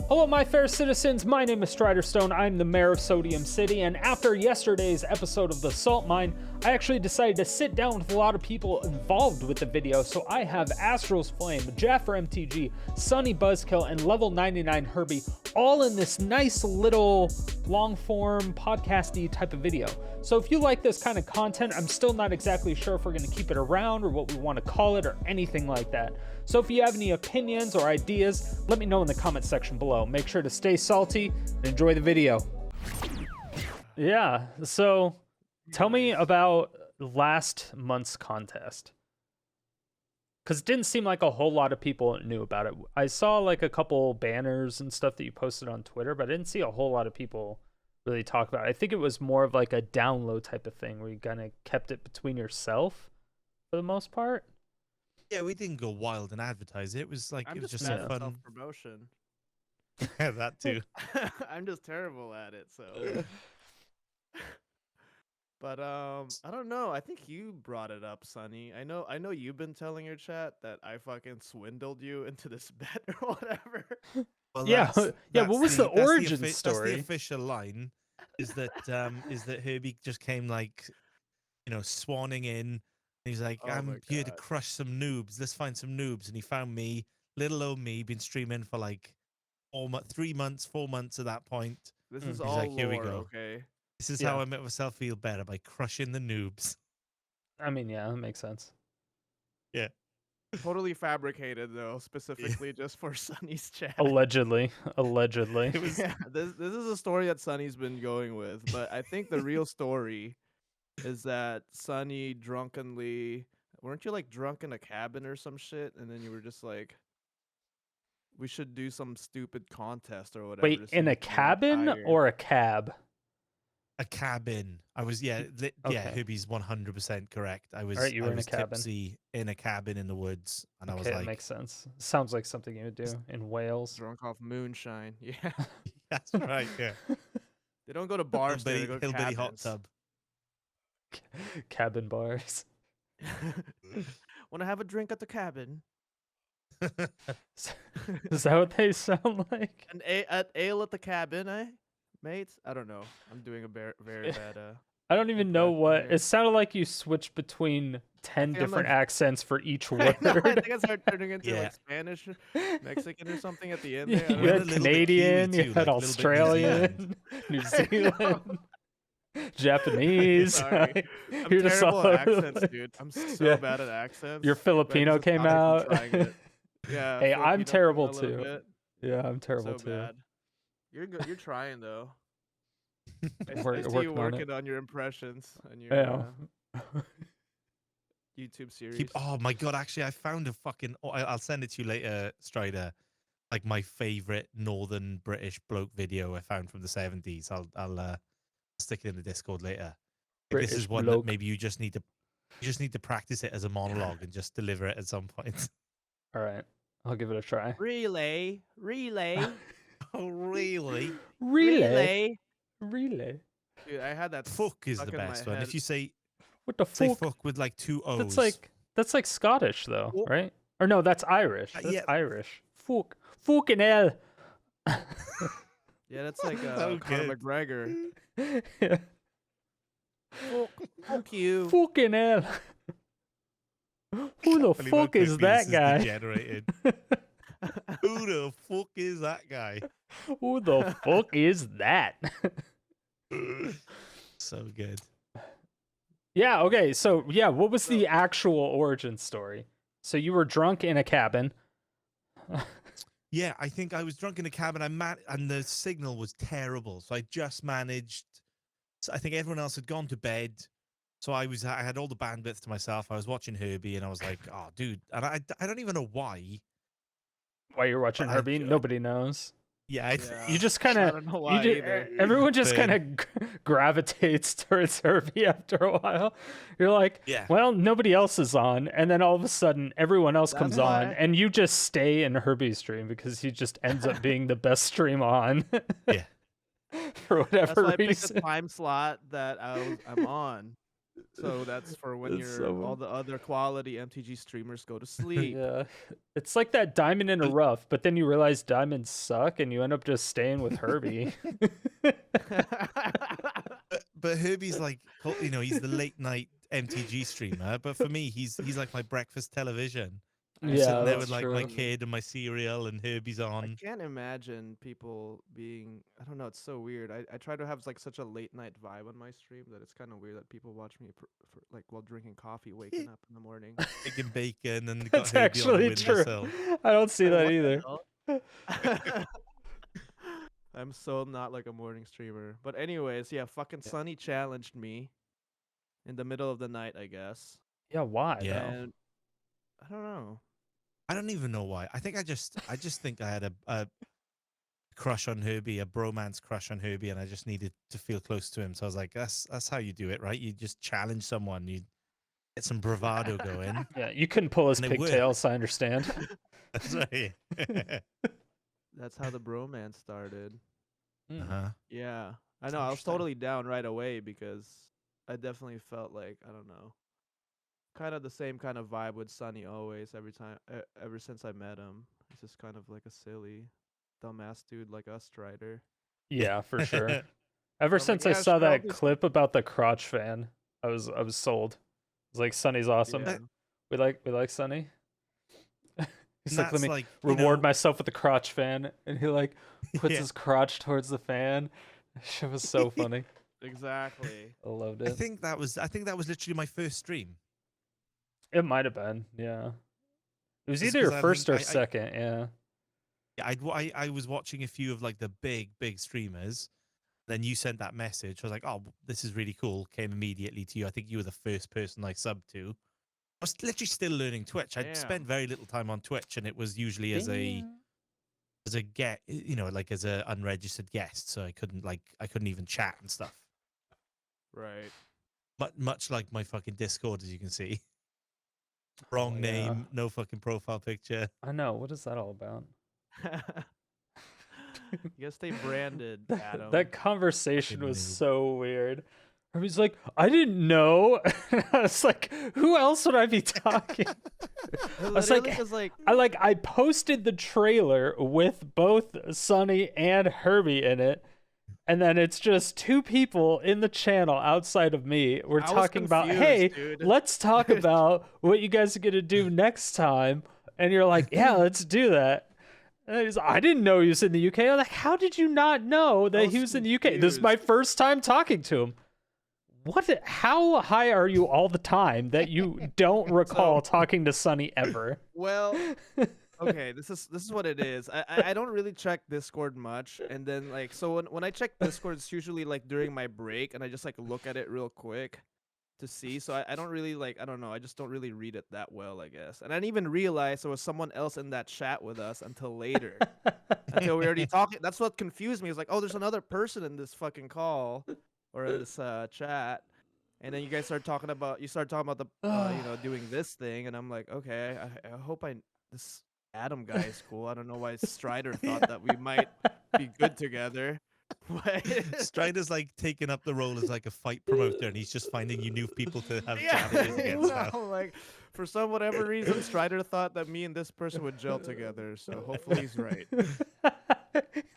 Hello, my fair citizens. My name is Striderstone. I'm the mayor of Sodium City, and after yesterday's episode of the Salt Mine, I actually decided to sit down with a lot of people involved with the video. So I have Astralsflame, JafferMTG, SonnyBuzzkill, and lvl99Herby all in this nice little long-form podcasty type of video. So if you like this kind of content, I'm still not exactly sure if we're going to keep it around or what we want to call it or anything like that. So if you have any opinions or ideas, let me know in the comment section below. Make sure to stay salty and enjoy the video. Yeah, so tell me about last month's contest. Because it didn't seem like a whole lot of people knew about it. I saw like a couple banners and stuff that you posted on Twitter, but I didn't see a whole lot of people really talk about it. I think it was more of like a download type of thing where you kind of kept it between yourself for the most part. Yeah, we didn't go wild and advertise it. It was like it was just bad at fun self-promotion. Yeah, that too. I'm just terrible at it, so. But I don't know. I think you brought it up, Sonny. I know you've been telling your chat that I fucking swindled you into this bet or whatever. Well, Yeah, yeah. What was the origin story? That's the official line. Is that Herbie just came like, swanning in. He's like, Oh I'm my here to God. crush some noobs. Let's find some noobs. And he found me, little old me, been streaming for like 3 months, 4 months at that point. This is He's all like, here we lore, go. okay? This is Yeah. how I make myself feel better, by crushing the noobs. I mean, yeah, that makes sense. Yeah. Totally fabricated though, specifically just for Sonny's chat. Allegedly. It was Yeah, this is a story that Sonny's been going with, but I think the real story is that Sonny drunkenly, weren't you like drunk in a cabin or some shit, and then you were just like, we should do some stupid contest or whatever. Wait, to see in a who's more cabin tired. or a cab? a cabin. I was yeah, Okay. Herbie's 100% correct. I was Alright, you were I in a was cabin. tipsy in a cabin in the woods, and I was Okay, like, that makes sense. Sounds like something you would do in Wales. drunk off moonshine? Yeah, that's right, yeah. they don't go to bars. There, they go to Hillbilly hot cabins. tub. Cabin bars. Want to have a drink at the cabin? Is that what they sound like? At ale at the cabin, eh, mates? I don't know. I'm doing a very bad. I don't even know impression what. here. It sounded like you switched between 10 think I'm different like- accents for each I word. know, I think I started turning into Yeah. like Spanish, Mexican, or something at the end. You There. I don't had a know. little bit Canadian, Kiwi you too, had like a little bit New Australian, New Zealand, Japanese. Sorry. I'm You're just terrible all at over the accents, place. dude. I'm so Yeah. bad at accents. Your but I'm Filipino just came honestly out. trying it. Yeah. Hey, I'm Filipino terrible came out a little too. bit. Yeah, I'm terrible So too. bad. You're good. You're trying though. I Work- see you working on it. working on your impressions on your Yeah. YouTube series. Oh my god! Actually, I found a fucking. I'll send it to you later, Strider. Like my favorite Northern British bloke video I found from the 70s. I'll stick it in the Discord later. This is British one bloke. that maybe you just need to practice it as a monologue and just deliver it at some point. All right, I'll give it a try. Relay. Oh really? Relay. Relay. Dude, I had that Fuck is stuck the in my best one. head. If you say What the fuck? fuck with like 2 O's. That's like Scottish though, Fuck. right? Or no, that's Irish. That's yeah. Irish. Fuck. Fucking hell. Yeah, that's like So Conor good. McGregor. Yeah. Fuck you. Fucking hell. Who the Believe how fuck is quickly that this is guy? degenerated. Who the fuck is that guy? Who the fuck is that? So good. Yeah, okay. So, yeah, what was the actual origin story? So you were drunk in a cabin. Yeah, I think I was drunk in a cabin. And the signal was terrible. So I just managed. So I think everyone else had gone to bed. So I had all the bandwidth to myself. I was watching Herbie, and I was like, "Oh, dude!" And I don't even know why. While you're watching But Herbie, nobody knows. Yeah, Yeah. You just I kind of, don't know why either. everyone just Same. kind of gravitates towards Herbie after a while. You're like, Yeah. well, nobody else is on, and then all of a sudden, everyone else That's comes on, why- and you just stay in Herbie's stream because he just ends up being the best stream on. Yeah. For That's whatever why I picked reason. the time slot that I'm on. So that's for when It's so all the other quality MTG streamers go to sleep. Yeah. It's like that diamond in a rough, but then you realize diamonds suck and you end up just staying with Herbie. But Herbie's like, he's the late night MTG streamer. But for me, he's like my breakfast television. I'm Yeah, sitting there that's with like my true. kid and my cereal, and Herbie's I on. can't imagine people being. I don't know. It's so weird. I try to have like such a late night vibe on my stream that it's kind of weird that people watch me for like while drinking coffee, waking up in the morning. Making bacon and got That's Herbie on the actually true. windowsill. I don't see that What either. the hell? I'm so not like a morning streamer. But anyways, yeah, fucking Sonny challenged me in the middle of the night, I guess. Yeah, why? Yeah. though? And I don't know. I don't even know why. I think I just think I had a crush on Herbie, a bromance crush on Herbie, and I just needed to feel close to him. So I was like, that's how you do it, right? You just challenge someone, you get some bravado going. Yeah, you couldn't pull his And it worked. pigtails, I understand. That's right. That's how the bromance started. Uh-huh. Yeah. I know. I was Interesting. totally down right away because I definitely felt like, I don't know, kind of the same kind of vibe with Sonny always ever since I met him. He's just kind of like a silly, dumbass dude like us, Strider. Yeah, for sure. Ever I'm since like, I yeah, saw sure, I'll that do clip about the crotch fan, I was sold. I was like, Sonny's awesome. Yeah. We like Sonny. He's like, let That's me like, reward myself with the crotch fan, and he like puts Yeah. his crotch towards the fan. Shit was so funny. Exactly. I loved I it. think that was literally my first stream. It might have been, yeah. It was Just either 'cause your I first think or second, yeah. Yeah, I was watching a few of like the big streamers. Then you sent that message. I was like, oh, this is really cool. Came immediately to you. I think you were the first person I subbed to. I was literally still learning Twitch. I'd spent Damn. very little time on Twitch, and it was usually as a get, like as a unregistered guest. So I couldn't even chat and stuff. Right. But much like my fucking Discord, as you can see. Wrong yeah. name, no fucking profile picture. I know. What is that all about? You gotta stay branded, Adam. That conversation Fucking was noob. so weird. He's like, I didn't know. I was like, who else would I be talking? I was like, Literally, 'cause, like, I posted the trailer with both Sonny and Herbie in it, and then it's just two people in the channel outside of me. We're I was talking about, confused, hey, dude. let's talk about what you guys are gonna do next time. And you're like, yeah, let's do that. And he's like, I didn't know he was in the UK. I'm like, how did you not know that he was in the UK? This is my first time talking to him. How high are you all the time that you don't recall talking to Sonny ever? Well, okay, this is what it is. I don't really check Discord much, and then like so when I check Discord, it's usually like during my break, and I just like look at it real quick to see. So I don't really like, I don't know, I just don't really read it that well, I guess. And I didn't even realize there was someone else in that chat with us until later. Until we already talking. That's what confused me. It's like, oh, there's another person in this fucking call or in this chat. And then you guys start talking about the doing this thing, and I'm like, okay, I hope this Adam guy is cool. I don't know why Strider thought that we might be good together. Strider's like taking up the role as like a fight promoter, and he's just finding you new people to have Yeah, challenges against now. no, like for some whatever reason, Strider thought that me and this person would gel together. So hopefully he's right.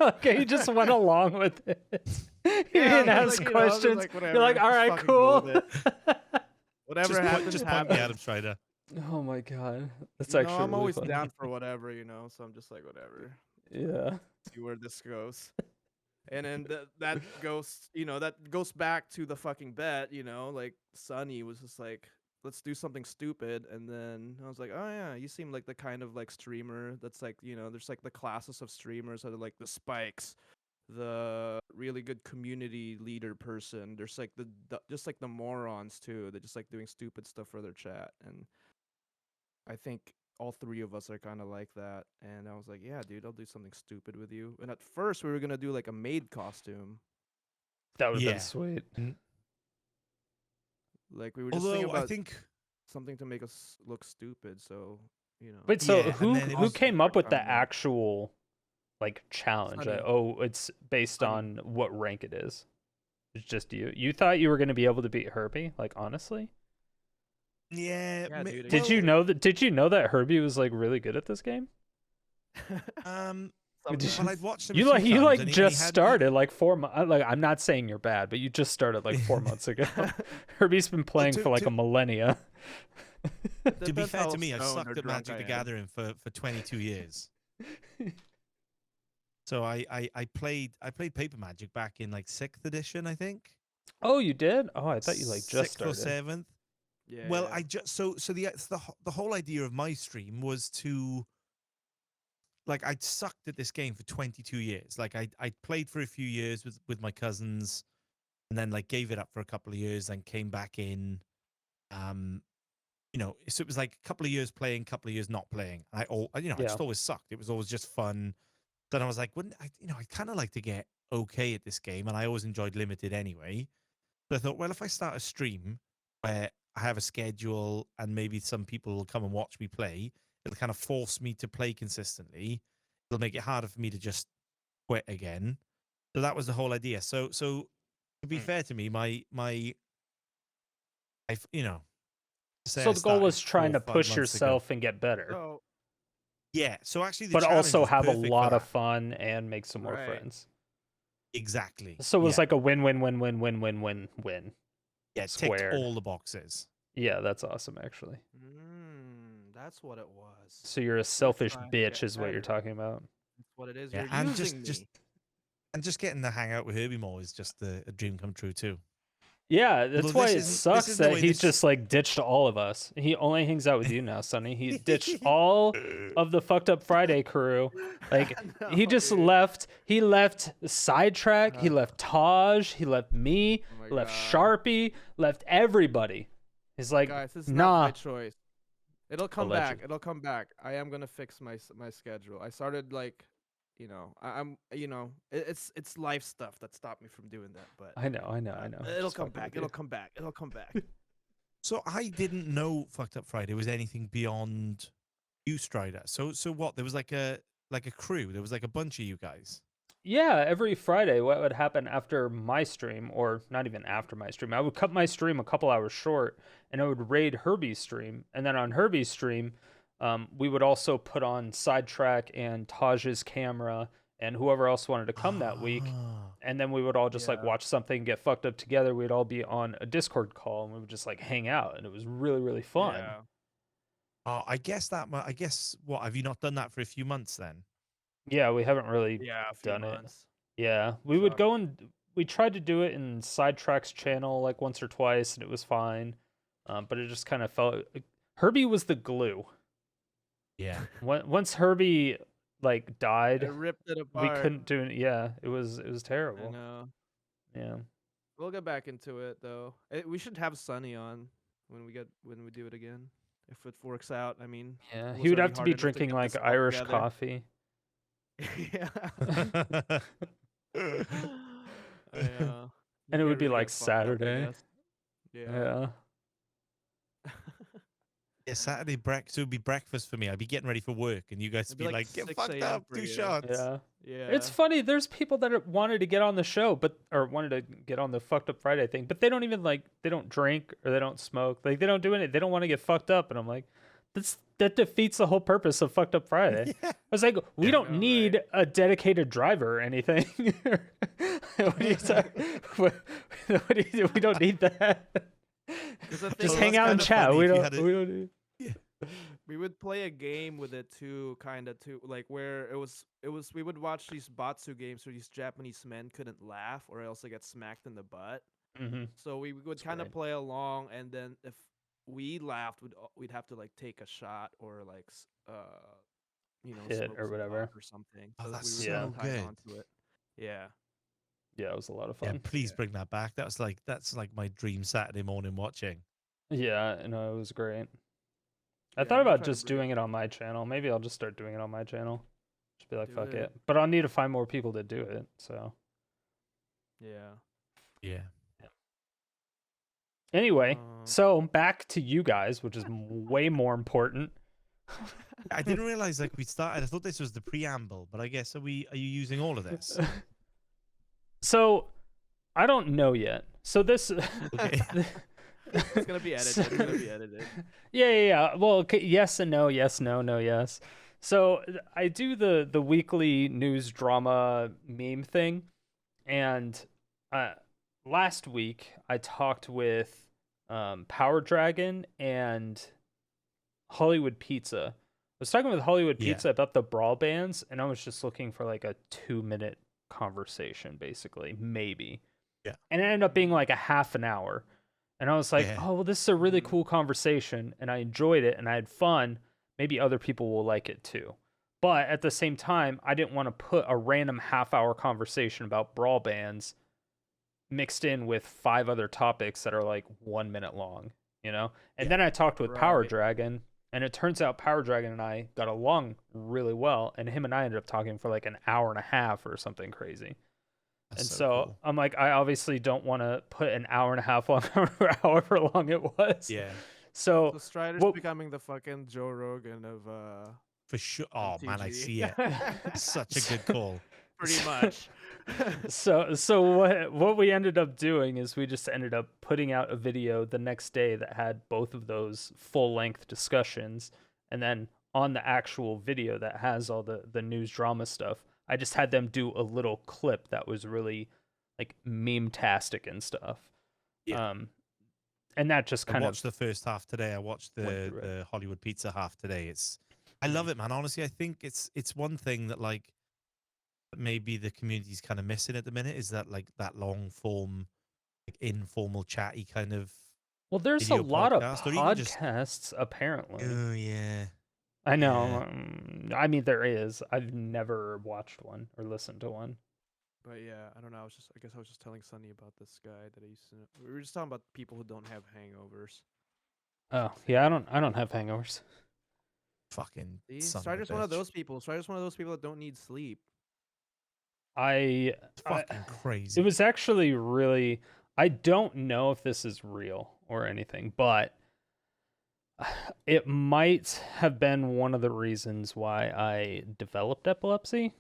Okay, he just went along with it. He Yeah, didn't I'm ask like, you know, I'm just questions. like, You're whatever, like, all just right, fucking go with cool. it. Whatever Just happens, point me happens. at him, Strider. Oh my god, that's No, actually. I'm really always funny. down for whatever, so I'm just like, whatever. Yeah. See where this goes. And then that goes back to the fucking bet, like Sonny was just like, let's do something stupid. And then I was like, oh yeah, you seem like the kind of like streamer that's like, there's like the classes of streamers that are like the spikes, the really good community leader person. There's like just like the morons too. They're just like doing stupid stuff for their chat. And I think all three of us are kind of like that. And I was like, yeah, dude, I'll do something stupid with you. And at first we were going to do like a maid costume. That would have Yeah. been sweet. Like we were just thinking Although about I think something to make us look stupid. So, Wait, so Yeah, and who then it who was came up with the Sunny. actual like challenge? Sunny. Oh, it's based Sunny. on what rank it is. It's just you. You thought you were going to be able to beat Herbie? Like, honestly? Yeah. Yeah, dude, Did you know that? Did you know that Herbie was like really good at this game? Well, Sometimes. I'd watched him. You a few times, like and he just had- started like 4 months. Like, I'm not saying you're bad, but you just started like 4 months ago. Herbie's been playing for like a millennia. To be Depends fair how to me, I've stoned or sucked at drunk Magic I the am. Gathering for 22 years. So I played Paper Magic back in like 6th edition, I think. Oh, you did? Oh, I thought you like just 6th or started. 7th. Yeah. Well, yeah. I just so the whole idea of my stream was to, like, I'd sucked at this game for 22 years. Like I played for a few years with my cousins, and then like gave it up for a couple of years, then came back in. So it was like a couple of years playing, couple of years not playing. I Yeah. just always sucked. It was always just fun. Then I was like, wouldn't I? I kind of like to get okay at this game, and I always enjoyed limited anyway. So I thought, well, if I start a stream where I have a schedule and maybe some people will come and watch me play, it'll kind of force me to play consistently. It'll make it harder for me to just quit again. So that was the whole idea. So to be fair to me, So the goal was trying to push ago. yourself and get better, So, Yeah. So actually, the but challenge also was have a perfect for lot of that. fun and make some more Right. friends. Exactly. So it was Yeah. like a win-win-win-win-win-win-win. Yeah, ticked squared. all the boxes. Yeah, that's awesome, actually. that's what it was. So you're a selfish trying to bitch, get is what you're better. talking about. That's what it is. Yeah, You're and using just me. and just getting to hang out with Herbie more is just a dream come true too. Yeah, that's Although why this it isn't- this sucks isn't the that way he this- just like ditched all of us. He only hangs out with you now, Sonny. He ditched all of the fucked up Friday crew. Like he No, just dude. left. He left Sidetrack. He Uh. left Taj. He left me. Oh my Left God. Sharpie. Left everybody. He's like, Guys, this is nah. not my choice. It'll come back. Alleged. It'll come back. I am gonna fix my schedule. I started like, I'm it's life stuff that stopped me from doing that. But I know. it'll Just come fucking back. with you. It'll come back. It'll come back. So I didn't know Fucked Up Friday was anything beyond you, Strider. So what? There was like a crew. There was like a bunch of you guys. Yeah, every Friday, what would happen after my stream, or not even after my stream, I would cut my stream a couple hours short, and I would raid Herbie's stream. And then on Herbie's stream, we would also put on Sidetrack and Taj's camera and whoever else wanted to come that week. Ah. And then we would all just like Yeah. watch something, get fucked up together. We'd all be on a Discord call, and we would just like hang out, and it was really, really fun. Yeah. I guess what, have you not done that for a few months then? Yeah, we haven't really Yeah. A few done it. months. Yeah, we would Suck. go and we tried to do it in Sidetrack's channel like once or twice, and it was fine. But it just kind of felt Herbie was the glue. Yeah. Once Herbie like I died, ripped it we apart. couldn't do it. Yeah, it was I terrible. know. Yeah. We'll get back into it though. We should have Sunny on when we do it again. If it works out, I mean. Yeah, it he was would already have to hard be enough to drinking get like this all Irish together. coffee. Yeah. And it would be like Saturday. Yeah. Yeah. Yeah, Saturday breakfast would be breakfast for me. I'd be getting ready for work, and you guys It'd would be be like like, "Get 6 fucked a.m. up, for 2 you. shots." Yeah. Yeah. It's funny. There's people that wanted to get on the show, or wanted to get on the fucked up Friday thing, but they don't even they don't drink or they don't smoke. Like they don't do anything. They don't want to get fucked up. And I'm like, that defeats the whole purpose of fucked up Friday. Yeah. I was like, we Yeah, don't no, need right. a dedicated driver or anything. What do you say? What do you do? We don't need that. the thing Just is, hang that's out and kinda chat. funny We if you don't. had a- We don't need. we would play a game with it too, like where it was we would watch these Batsu games where these Japanese men couldn't laugh or else they get smacked in the butt. Mm-hmm. So we would That's kind of right. play along, and then if we laughed, we'd have to like take a shot or like Hit smoke or some were pot or something. Oh, So that's we were so tied good. onto it. Yeah. Yeah, it was a lot of Yeah, fun. please bring that back. That's like my dream Saturday morning watching. Yeah, no, it was great. I Yeah, thought I'm gonna about try to just bring doing it on my channel. Maybe I'll just start doing it on my channel. Just be like, Do fuck it. it. But I'll need to find more people to do it. So Yeah. Yeah. anyway, Um, so back to you guys, which is way more important. I didn't realize like we started. I thought this was the preamble, but I guess are you using all of this? So I don't know yet. So this. Okay. It's gonna be edited. It's gonna be edited. Yeah. Well, okay, yes and no. Yes, no, no, yes. So I do the weekly news drama meme thing, and uh, last week I talked with Power Dragon and Hollywood Pizza. I was talking with Hollywood Yeah. Pizza about the brawl bans, and I was just looking for like a 2-minute conversation, basically, maybe. Yeah. And it ended up being like a half an hour. And I was like, Yeah. oh, well, this is a really Mhm. cool conversation, and I enjoyed it, and I had fun. Maybe other people will like it too. But at the same time, I didn't want to put a random half-hour conversation about brawl bans mixed in with 5 other topics that are like 1 minute long, you know? And Yeah. then I talked with Power Right. Dragon, and it turns out Power Dragon and I got along really well, and him and I ended up talking for like an hour and a half or something crazy. That's And so so cool. I'm like, I obviously don't want to put an hour and a half long or however long it was. Yeah, So So Strider's what- becoming the fucking Joe Rogan of for sure. Oh man, I MTG. see it. Such a good call. Pretty much. so what we ended up doing is we just ended up putting out a video the next day that had both of those full-length discussions, and then on the actual video that has all the news drama stuff, I just had them do a little clip that was really like meme-tastic and stuff. Yeah. And that just I kind of watched the first half today. I watched went the through it. the Hollywood Pizza half today. I love it, man. Honestly, I think it's one thing that like maybe the community's kind of missing at the minute is that like that long form, like informal chatty kind of. Well, there's a video lot of podcast, or even just- podcasts apparently. Oh yeah. I know. Yeah. I mean, there is. I've never watched one or listened to one. But yeah, I don't know. I guess I was just telling Sonny about this guy that I used to know. We were just talking about people who don't have hangovers. Oh yeah, I don't have hangovers. Fucking. See? son Strider's a one of bitch. those people. Strider's one of those people that don't need sleep. I Fucking crazy. it was actually really. I don't know if this is real or anything, but it might have been one of the reasons why I developed epilepsy.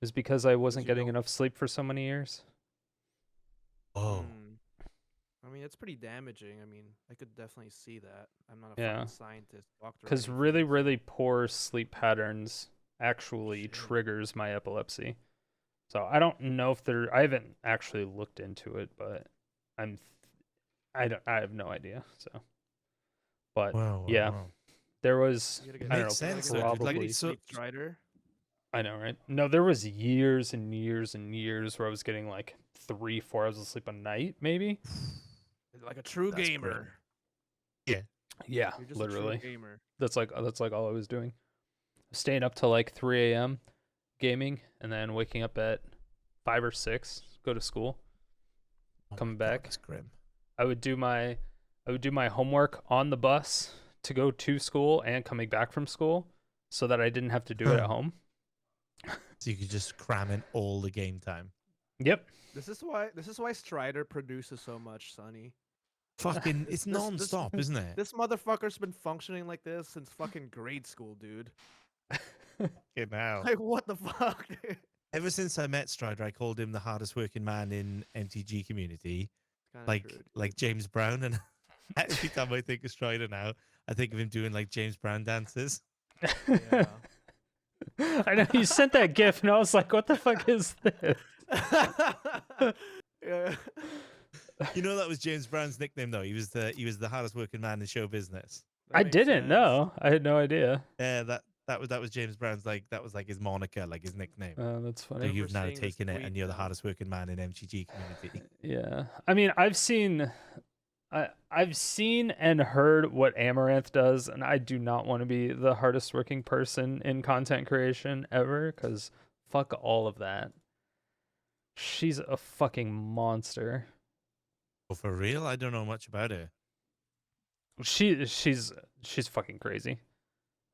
Is because I wasn't you getting don't- enough sleep for so many years. Oh. I mean, it's pretty damaging. I mean, I could definitely see that. I'm not a Yeah. fucking scientist, doctor. or Because anything, really, so- really poor sleep patterns actually Shit. triggers my epilepsy. So I don't know if I haven't actually looked into it, but I have no idea. So, but Wow. yeah, wow. there was, You gotta I get- don't know, Makes sense, though, dude. probably, Like, so- sleep Strider. I know, right? No, there was years and years and years where I was getting like 3-4 hours of sleep a night, maybe. Like a true That's gamer. grim. Yeah, You're just literally. a true gamer. That's like all I was doing. Staying up till like 3 a.m. gaming, and then waking up at 5 or 6, go to school. Oh my Coming God, back. That's grim. I would do my homework on the bus to go to school and coming back from school, so that I didn't have to do it at home. So you could just cram in all the game time. Yep. This is why Strider produces so much, Sonny. Fucking, it's This- non-stop, isn't it? This motherfucker's been functioning like this since fucking grade school, dude. Fucking hell. Like, what the fuck? dude? Ever since I met Strider, I called him the hardest working man in MTG community, Kinda like true, dude. like James Brown. And every time I think of Strider now, I think of him doing like James Brown dances. Yeah. I know you sent that GIF, and I was like, "What the fuck is this?" Yeah. You know that was James Brown's nickname though. He was the hardest working man in show business. That I makes didn't sense. know. I had no idea. Yeah, that was James Brown's that was like his moniker, like his nickname. That's So funny. remember you've now seeing this taken it, tweet, and you're the though. hardest working man in MTG community. Yeah. I mean, I've seen and heard what Amaranth does, and I do not want to be the hardest working person in content creation ever, because fuck all of that. She's a fucking monster. Oh, for real? I don't know much about her. She's fucking crazy.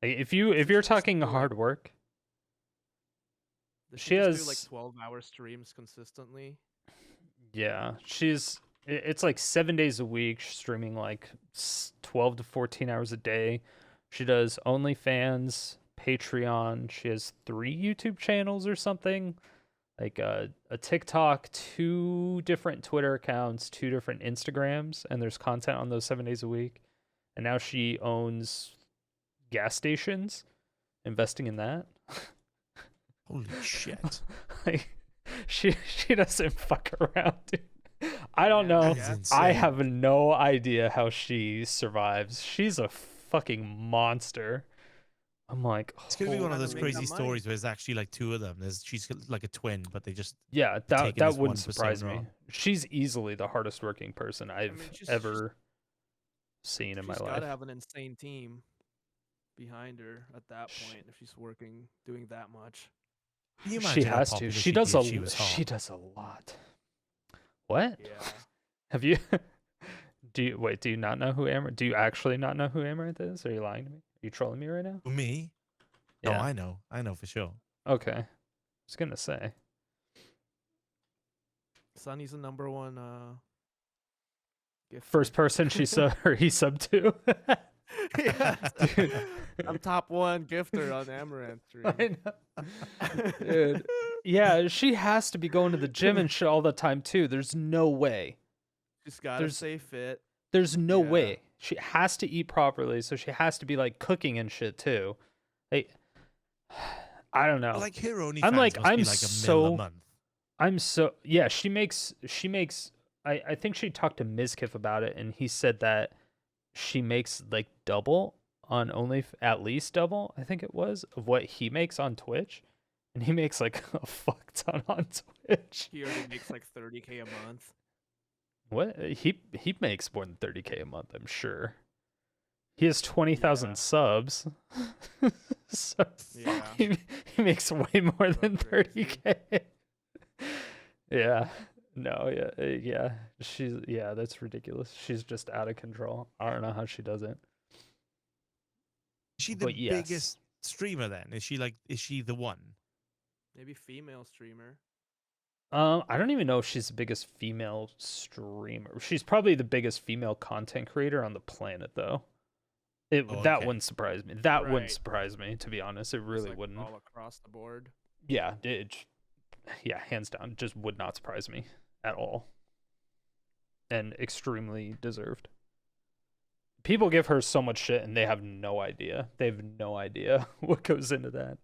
Like, if you're talking hard work, Does she just do like has- 12-hour streams consistently. yeah, it's like 7 days a week, streaming like 12 to 14 hours a day. She does OnlyFans, Patreon. She has 3 YouTube channels or something. like a TikTok, 2 different Twitter accounts, 2 different Instagrams, and there's content on those 7 days a week. And now she owns gas stations, investing in that. Holy shit. Like, she doesn't fuck around, dude. I don't know. That's I insane. have no idea how she survives. She's a fucking monster. I'm like, It's gonna be one of Trying to those make crazy that money. stories where there's actually like 2 of them. She's like a twin, but they just yeah, that taking that this one wouldn't surprise persona me. on. She's easily the hardest working person I've she's ever seen in my she's life. got to have an insane team behind her at that Sh- point if she's doing that much. Can you She imagine how has to. popular She she'd does be a if she was hot? she does a lot. What? Yeah. Have you do you not know who Amaranth? Do you actually not know who Amaranth is? Are you lying to me? Are you trolling me right now? For me? No, I know for sure. Okay. I was gonna say. Sonny's the number 1 gifter. First person he subbed to. Yeah. Dude. I'm top 1 gifter on Amaranth stream. I know. Dude. Yeah, she has to be going to the gym and shit all the time too. There's no way. She's got to There's- stay fit. There's no Yeah. way. She has to eat properly, so she has to be like cooking and shit too. Like, I don't know. Like her only I'm like- must I'm be like a so- mil a month. I'm so yeah. She makes. I think she talked to Mizkif about it, and he said that she makes like double on at least double. I think it was of what he makes on Twitch, and he makes like a fuck ton on Twitch. He already makes like 30K a month. What he makes more than 30K a month, I'm sure. He has 20,000 Yeah. subs. So Yeah. he makes way more than crazy. 30K. Yeah. No, yeah. That's ridiculous. She's just out of control. I don't know how she does it. Is she the But yes. biggest streamer then? Is she the one? Maybe female streamer. I don't even know if she's the biggest female streamer. She's probably the biggest female content creator on the planet, though. Oh, That okay. wouldn't surprise me. That wouldn't Right. surprise me, to be honest. It Just, really like, wouldn't. all across the board. Yeah, yeah, hands down, just would not surprise me at all. And extremely deserved. People give her so much shit, and they have no idea. They have no idea what goes into that.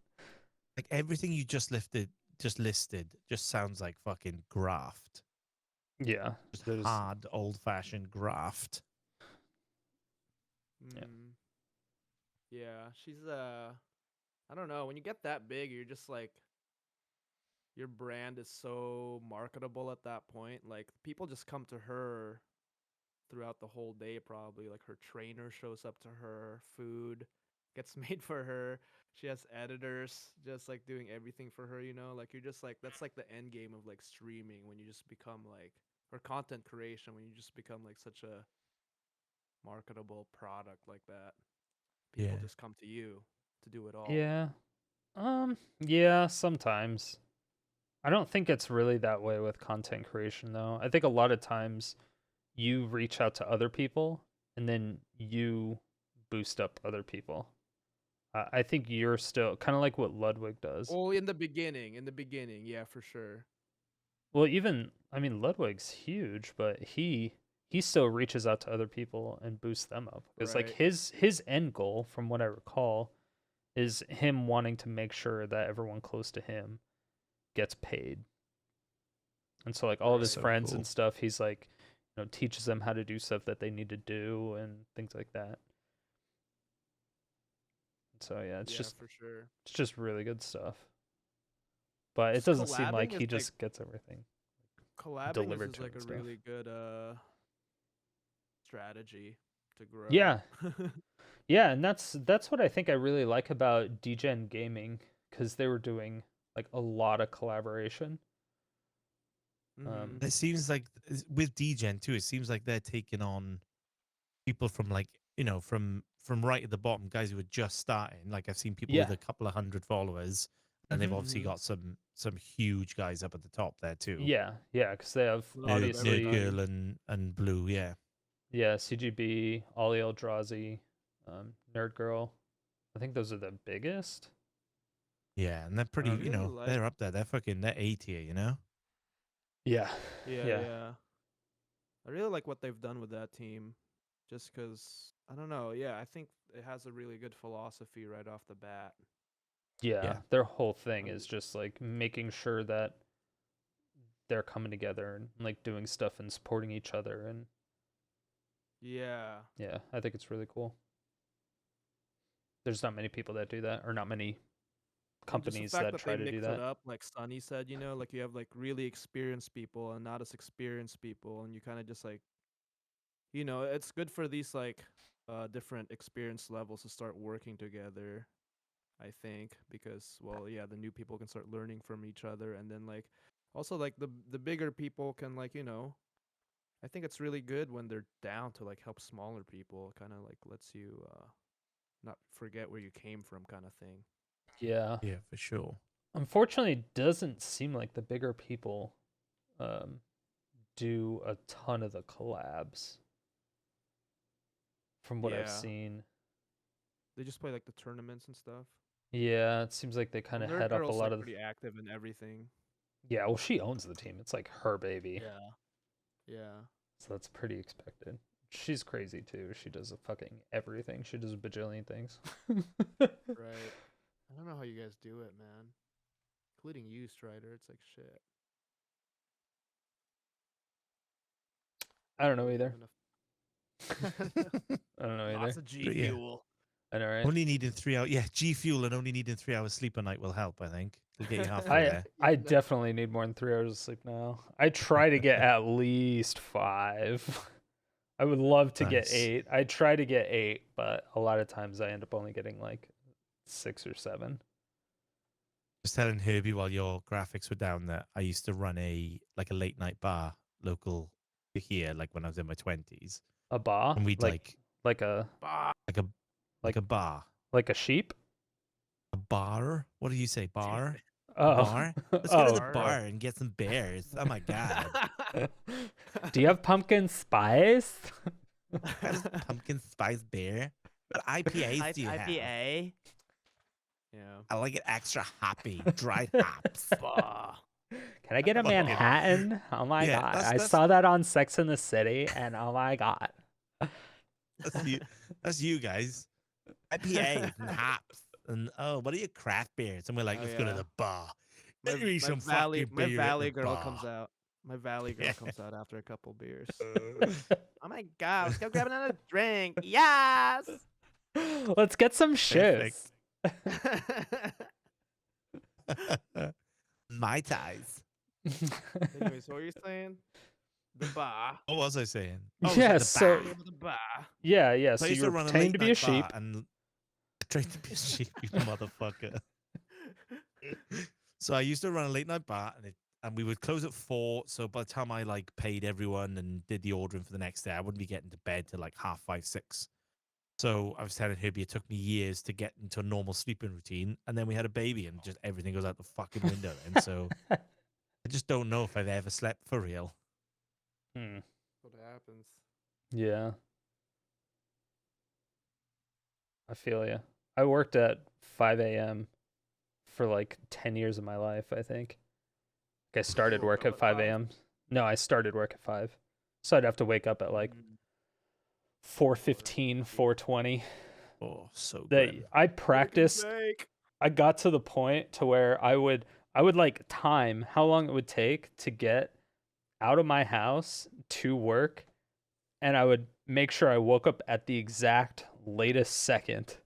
Like everything you just listed just sounds like fucking graft. Yeah, Just there's hard, old-fashioned graft. Yeah. Yeah, she's I don't know, when you get that big, you're just like your brand is so marketable at that point. Like people just come to her throughout the whole day probably. Like her trainer shows up to her, food gets made for her. She has editors just like doing everything for her, you know? Like you're just like that's like the end game of like streaming when you just become like or content creation when you just become like such a marketable product like that. People Yeah. just come to you to do it all. yeah. Yeah, sometimes. I don't think it's really that way with content creation though. I think a lot of times you reach out to other people and then you boost up other people. I think you're still kind of like what Ludwig does. Oh, in the beginning, yeah, for sure. Well, even I mean Ludwig's huge, but he still reaches out to other people and boosts them up. It's like Right. his end goal, from what I recall, is him wanting to make sure that everyone close to him gets paid. And so like all of his So friends cool. and stuff, he's like, teaches them how to do stuff that they need to do and things like that. So yeah, it's for sure. just really good stuff. But it Just doesn't seem collabing like is, he like, just gets everything. Collabing Delivered is to like him a and stuff. really good strategy to grow. Yeah. Yeah, and that's what I think I really like about DGen Gaming, because they were doing like a lot of collaboration. Mhm. It seems like with DGen too, it seems like they're taking on people from like, from right at the bottom, guys who are just starting. Like I've seen people with Yeah. a couple of hundred followers, and they've Mhm. obviously got some huge guys up at the top there too. Yeah, because they have A lot of obviously everybody. Girl and Blue, yeah. yeah, CGB, Ollie Eldrazi, Nerd Girl. I think those are the biggest. Yeah, and they're pretty, I really like. they're up there. They're A tier, Yeah. Yeah, Yeah. yeah. I really like what they've done with that team, just because I don't know. Yeah, I think it has a really good philosophy right off the bat. Yeah. Yeah. Their whole thing Um, is just like making sure that they're coming together and like doing stuff and supporting each other. And Yeah, yeah, I think it's really cool. There's not many people that do that, or not many and just the companies fact that that try they to do mix it that. up, like Sonny said, like you have like really experienced people and not as experienced people, and you kind of just like, it's good for these like different experience levels to start working together. I think because well, yeah, the new people can start learning from each other, and then like also like the bigger people can like I think it's really good when they're down to like help smaller people. Kind of like lets you not forget where you came from, kind of thing. Yeah. Yeah, for sure. Unfortunately, it doesn't seem like the bigger people um, do a ton of the collabs from what I've Yeah, seen. they just play like the tournaments and stuff. Yeah, it seems like they kind Well, of Nerd head up a Girl's lot like of. pretty active in everything. Yeah, well, she owns the team. It's like her baby, Yeah, yeah. so that's pretty expected. She's crazy too. She does a fucking everything. She does a bajillion things. Right. I don't know how you guys do it, man. Including you, Strider. It's like shit. I don't know Really either. having I don't know either. lots of G But yeah. fuel. I know, right? Only needing 3 hours. Yeah, G Fuel and only needing 3 hours sleep a night will help, I think. It'll get you halfway there. I definitely need more than 3 hours of sleep now. I try to get at least 5. I would love to get Nice. 8. I try to get 8, but a lot of times I end up only getting like 6 or 7. Just telling Herbie while your graphics were down that I used to run a late night bar local to here, like when I was in my 20s. A bar? And we'd like a like a like a bar. like a sheep? A bar? What do you say? Bar? Oh. Bar? Let's go to the Bar. bar and get some beers. Oh my god. Do you have pumpkin spice? Pumpkin spice beer. What IPAs do you have? IPA. Yeah. I like it extra hoppy, dried hops. Can I get a Manhattan? Oh my Yeah, god. that's- I that's- saw that on Sex in the City and oh my god. That's you guys. IPAs and hops. And what are your craft beers? And we're like, Oh, let's go to yeah. the bar. My, Let me eat some valley, fucking my beer at valley the girl bar. comes out. My valley girl Yeah. comes out after a couple beers. Oh my god, let's go grab another drink. Yes. Let's get some shits. Mai Tais. Anyways, what were you saying? The bar. What was I saying? Yeah, the so- bar. The bar. Yeah. So So I used you to were run a pretending late to be a night sheep. bar and trained to be a sheep, you motherfucker. So I used to run a late night bar, and we would close at 4. So by the time I paid everyone and did the ordering for the next day, I wouldn't be getting to bed till 5:30, 6. So I was telling Herbie it took me years to get into a normal sleeping routine, and then we had a baby, and just everything goes out the fucking window. And so I just don't know if I've ever slept for real. What happens? Yeah. I feel you. I worked at 5 a.m. for like 10 years of my life, I think. I started Woke work up at at 5 5? a.m. No, I started work at 5. So I'd have to wake up at like 4:15, 4:20. Oh, so That good. I practiced. Bake. I got to the point to where I would like time how long it would take to get out of my house to work, and I would make sure I woke up at the exact latest second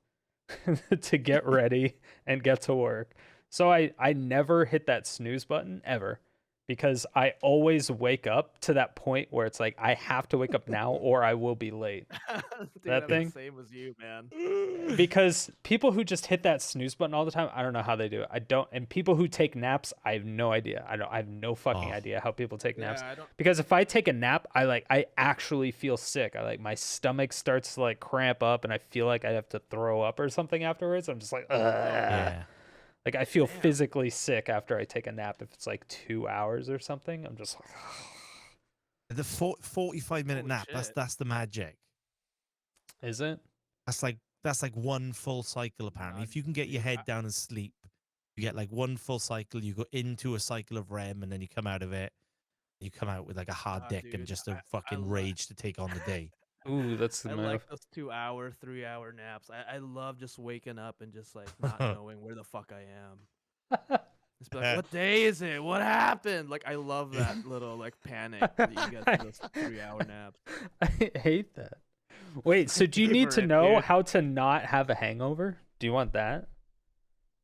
to get ready and get to work. So I never hit that snooze button ever, because I always wake up to that point where it's like I have to wake up now or I will be late. Dude, That I'm thing? the same as you, man. Because people who just hit that snooze button all the time, I don't know how they do it. I don't. And people who take naps, I have no idea. I have no fucking Oh. idea how people take naps. Yeah, I don't. Because if I take a nap, I actually feel sick. My stomach starts to cramp up, and I feel like I have to throw up or something afterwards. I'm just like, ugh. Yeah. Like I feel Damn. physically sick after I take a nap. If it's 2 hours or something, I'm just like, The 45-minute Holy nap, shit. that's the magic. is it? That's like one full cycle apparently. If you can get your dude, head down and sleep, You get like one full cycle. You go into a cycle of REM, and then you come out of it. You come out with like a hard dick and Dude, just a I fucking rage to take on the day. Ooh, that's the I move. like those 2-hour, 3-hour naps. I love just waking up and just like not knowing where the fuck I am. Just be like, what day is it? What happened? Like I love that little like panic that you get from those 3-hour naps. I hate that. Wait, so do you need to Favorite, know dude. how to not have a hangover? Do you want that?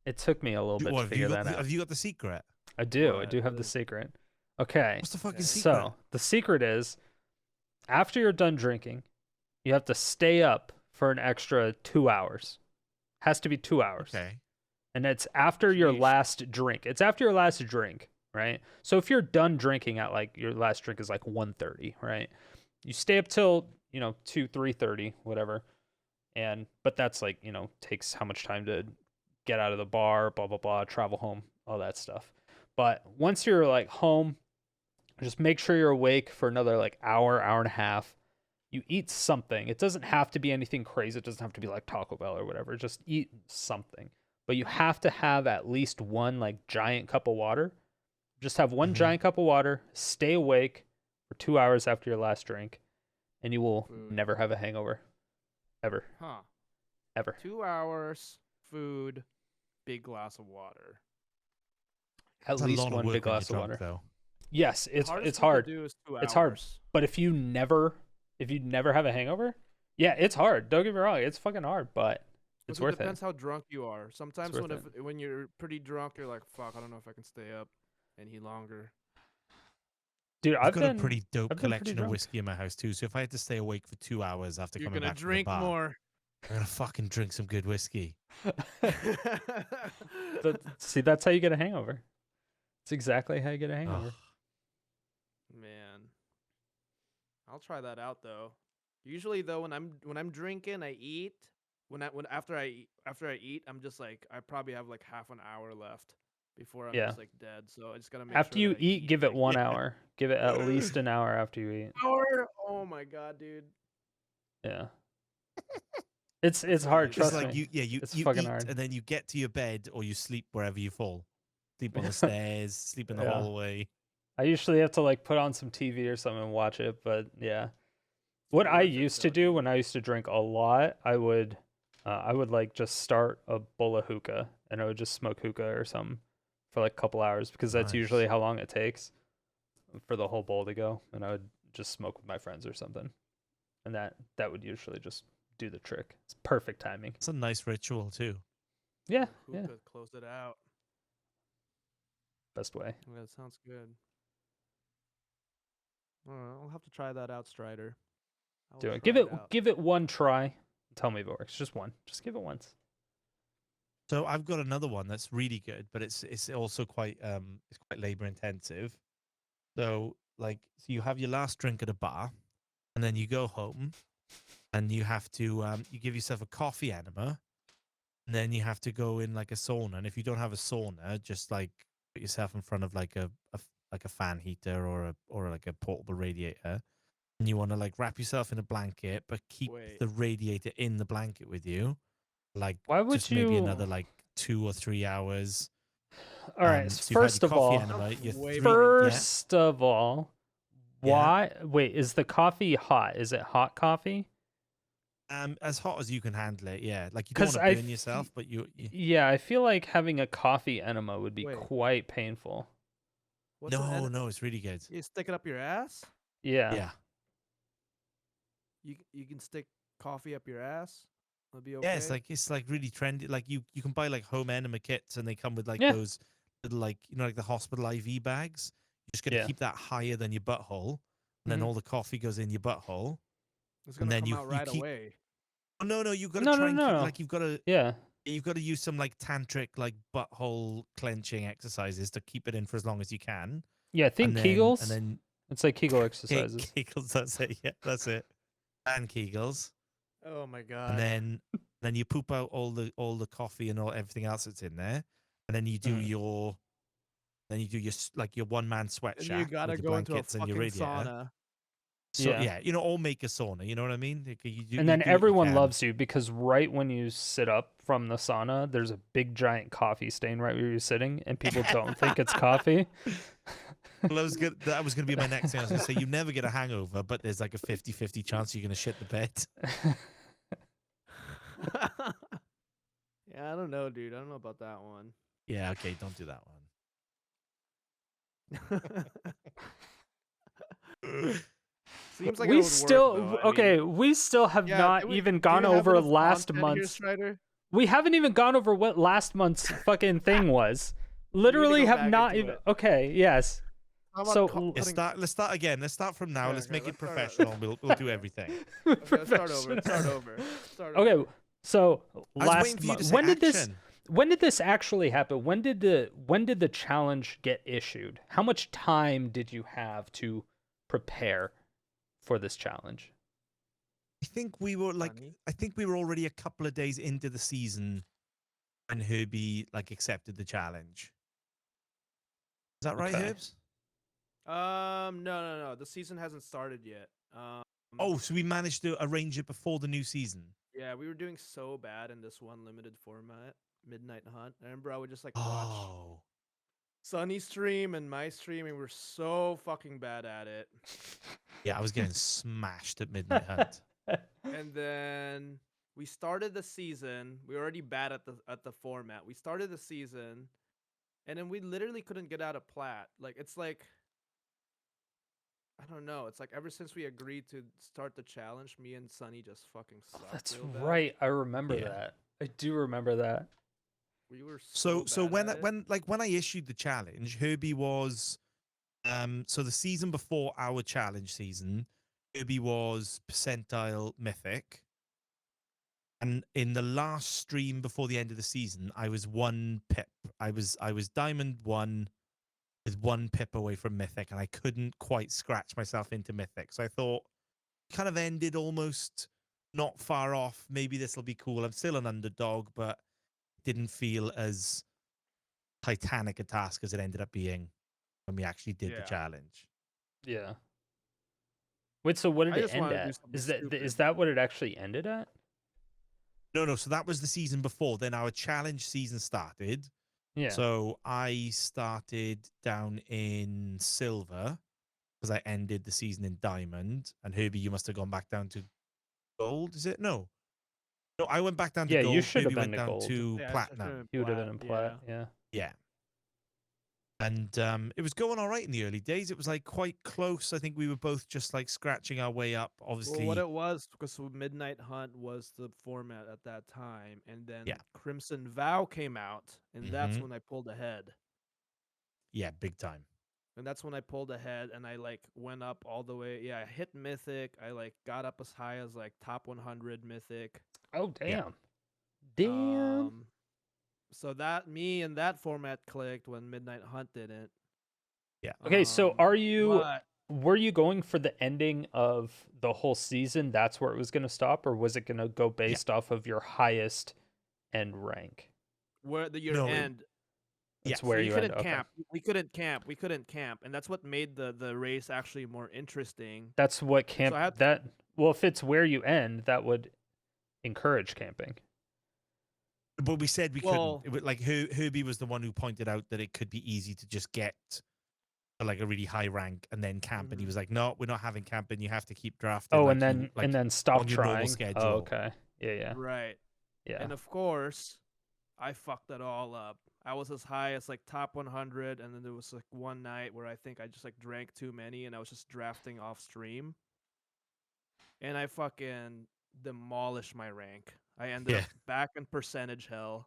It took me a little bit to Have figure that out. Have you got the secret? I do. I What? do have What the is- secret. Okay. What's the fucking Okay. secret? So the secret is after you're done drinking, you have to stay up for an extra 2 hours. Has to be 2 hours. Okay. And it's after your Sheesh. last drink. It's after your last drink, right? So if you're done drinking at like your last drink is like 1:30, right? You stay up till, 2, 3:30, whatever. But that's like, takes how much time to get out of the bar, blah, blah, blah, travel home, all that stuff. But once you're like home, just make sure you're awake for another like hour, hour and a half. You eat something. It doesn't have to be anything crazy. It doesn't have to be like Taco Bell or whatever. Just eat something. But you have to have at least one like giant cup of water. Just have one Mhm. giant cup of water. Stay awake for 2 hours after your last drink, and you will Food. never have a hangover, ever, Huh. ever. 2 hours, food, big glass of water. At It's a least lot of one work big when you're glass of drunk, water. though. Yes, it's Hardest thing hard. To do is 2 It's hard. hours. But if you never have a hangover, yeah, it's hard. Don't get me wrong, it's fucking hard, but it's Because worth it depends it. how drunk you are. Sometimes worth when you're pretty drunk, you're like, fuck, I don't know if I can stay up any longer. Dude, I've got been a pretty dope I've been pretty collection of drunk. whiskey in my house too. So if I had to stay awake for 2 hours after You're coming gonna back from drink the bar, more. I'm gonna fucking drink some good whiskey. See, that's how you get a hangover. It's exactly how you get a hangover. Ugh. Man, I'll try that out though. Usually though, when I'm drinking, I eat. After I eat, I'm just like I probably have like half an hour left before I'm Yeah. just like dead. So I just gotta make After sure you that I eat, give it like, 1 Yeah. hour. Give it at least an hour after you eat. hour. Oh my god, dude. Yeah. It's hard, It's It's trust like me. you It's you fucking eat hard. and then you get to your bed or you sleep wherever you fall. Sleep on the stairs, sleep in the Yeah. hallway. I usually have to like put on some TV or something and watch it, but yeah. What It's I worth it, used though, to do dude. when I used to drink a lot, I would like just start a bowl of hookah and I would just smoke hookah or something for like a couple hours because that's usually Nice. how long it takes for the whole bowl to go, and I would just smoke with my friends or something. And that would usually just do the trick. It's perfect timing. It's a nice ritual too. Yeah, Hookah, yeah. close it out. Best way. Yeah, that sounds good. I'll have to try that out, Strider. I will Do it. try out. Give it one try. Tell me if it works. Just one. Just give it once. So I've got another one that's really good, but it's also quite it's quite labor intensive. So you have your last drink at a bar, and then you go home, and you have to you give yourself a coffee enema, and then you have to go in like a sauna. And if you don't have a sauna, just like put yourself in front of like a fan heater or like a portable radiator, and you want to like wrap yourself in a blanket, but keep Wait. the radiator in the blanket with you. Like Why would just maybe you- another like 2 or 3 hours. All right. So you've had First your of coffee all, enema, your Way three- first of all, Yeah. why? Wait, is the coffee hot? Is it hot coffee? as hot as you can handle it, yeah. Like you don't 'Cause want to I burn yourself, but you Yeah, I feel like having a coffee enema would be Wait. quite painful. What's an no, ed- no, it's really good. You stick it up your ass. Yeah. Yeah. You can stick coffee up your ass. It'll be okay. Yeah, it's like really trendy. Like you can buy like home enema kits and they come with like Yeah. those little like like the hospital IV bags. You just gotta Yeah. keep that higher than your butthole. And then Mhm. all the coffee goes in your butthole. It's and gonna then come you- out you right keep- away. Oh no, you've got to No, try and no, keep no. like Yeah. you've got to use some like tantric like butthole clenching exercises to keep it in for as long as you can. Yeah, think and then, Kegels. And then It's like Kegel Ke- exercises. Kegels, that's it. Yeah, that's it. And Kegels. Oh my god. And then you poop out all the coffee and all everything else that's in there. And then you do Mhm. your like your one man sweat And shack you gotta with the go into a blankets and fucking your radiator. sauna. So yeah, you know, or make a sauna. You know what I mean? And then everyone loves you because right when you sit up from the sauna, there's a big giant coffee stain right where you're sitting, and people don't think it's coffee. Well, that was gonna be my next thing. I was gonna say you never get a hangover, but there's like a 50-50 chance you're gonna shit the bed. Yeah, I don't know, dude. I don't know about that one. Yeah, okay, don't do that one. Seems like we it would still work, though. okay. We still have not even gone over last month's. We haven't even gone over what last month's fucking thing was. Literally have not even. Okay, yes. So let's start again. Let's start from now. Let's make it professional. We'll do everything. Okay, let's start over. Okay, so last month. When did this actually happen? When did the challenge get issued? How much time did you have to prepare for this challenge? I think we were already a couple of days into the season when Herbie accepted the challenge. Is that right, Herbs? No. The season hasn't started yet. Oh, so we managed to arrange it before the new season. Yeah, we were doing so bad in this one limited format, Midnight Hunt. I remember I would just watch Sonny stream and my stream, and we were so fucking bad at it. Yeah, I was getting smashed at Midnight Hunt. And then we started the season. We were already bad at the format. We started the season, and then we literally couldn't get out of plat. I don't know. It's ever since we agreed to start the challenge, me and Sonny just fucking sucked. That's right. I remember that. I do remember that. We were so when I issued the challenge, Herbie was so the season before our challenge season, Herbie was percentile mythic. And in the last stream before the end of the season, I was 1 pip. I was diamond 1 with 1 pip away from mythic, and I couldn't quite scratch myself into mythic. So I thought kind of ended almost not far off. Maybe this will be cool. I'm still an underdog, but it didn't feel as titanic a task as it ended up being when we actually did the challenge. Yeah. Wait, so what did it end at? Is that what it actually ended at? No. So that was the season before. Then our challenge season started. Yeah. So I started down in silver because I ended the season in diamond. And Herbie, you must have gone back down to gold. Is it? No, I went back down to gold. You should have Herbie been went down gold. to platinum. You would have been in plat. Yeah. And it was going all right in the early days. It was quite close. I think we were both just scratching our way up. Obviously, what it was, because Midnight Hunt was the format at that time, and then Crimson Vow came out, and that's when I pulled ahead. Yeah, big time. And that's when I pulled ahead, and I went up all the way. Yeah, I hit mythic. I got up as high as top 100 mythic. Oh damn! Yeah. Damn. So that me and that format clicked when Midnight Hunt didn't. Yeah. Okay, so were you going for the ending of the whole season? That's where it was going to stop, or was it going to go based off of your highest end rank? Your end. That's where you couldn't camp. We couldn't camp, and that's what made the race actually more interesting. That's what camp. Well, if it's where you end, that would encourage camping. But we said we couldn't. It was Herbie was the one who pointed out that it could be easy to just get to a really high rank and then camp. And he was like, "No, we're not having camping. You have to keep drafting." Oh, and then stop trying. Schedule. Oh, okay. Yeah. Right. Yeah. And of course, I fucked it all up. I was as high as top 100, and then there was one night where I think I just drank too many, and I was just drafting off stream, and I fucking demolished my rank. I ended up back in percentage hell.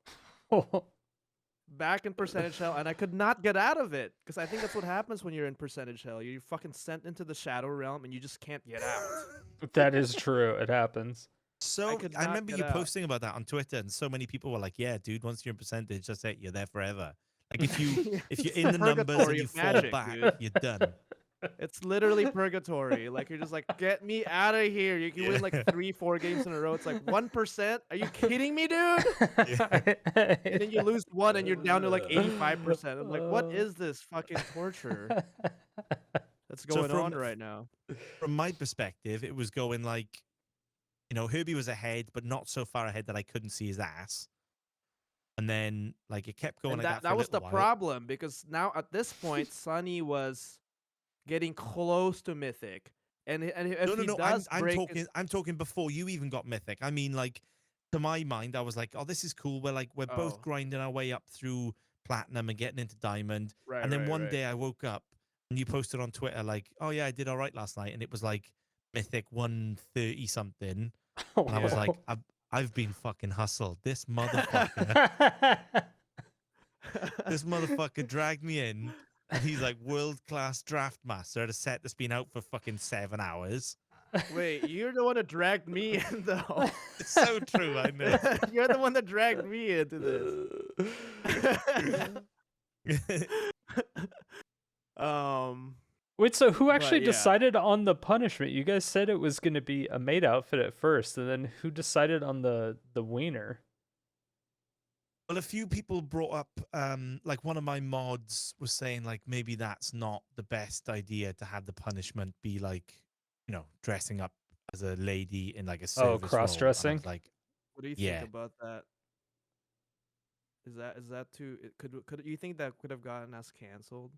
Back in percentage hell, and I could not get out of it, because I think that's what happens when you're in percentage hell. You're fucking sent into the shadow realm, and you just can't get out. That is true. It happens. So I remember you posting about that on Twitter, and so many people were like, "Yeah, dude, once you're in percentage, that's it. You're there forever. If you're in the numbers and you fall back, you're done." It's literally purgatory. You're just get me out of here. You can win 3-4 games in a row. It's 1%. Are you kidding me, dude? And then you lose 1 and you're down to 85%. I'm what is this fucking torture? What's going on right now? From my perspective, it was going like, Herbie was ahead, but not so far ahead that I couldn't see his ass. And then like it kept going And like that for that a was little the while. problem, because now at this point, Sonny was getting close to Mythic. And if he No. does I'm break talking. I'm talking before you even got Mythic. I mean, like to my mind, I was like, oh, this is cool. We're both Oh. grinding our way up through platinum and getting into diamond. Right, And then right, one right. day I woke up and you posted on Twitter like, oh yeah, I did all right last night, and it was like Mythic 130 something, Oh, and I was Yeah. like, I've been fucking hustled. This motherfucker, this motherfucker dragged me in. And he's like world-class draft master at a set that's been out for fucking 7 hours. Wait, you're the one that dragged me in, though. It's so true, I know. You're the one that dragged me into this. Wait, so who actually yeah. decided on the punishment? You guys said it was going to be a maid outfit at first, and then who decided on the wiener? Well, a few people brought up, like one of my mods was saying, like maybe that's not the best idea to have the punishment be like, dressing up as a lady in like a service role. And I cross-dressing? was like, What do you yeah. think about that? Is that too? Could you think that could have gotten us canceled?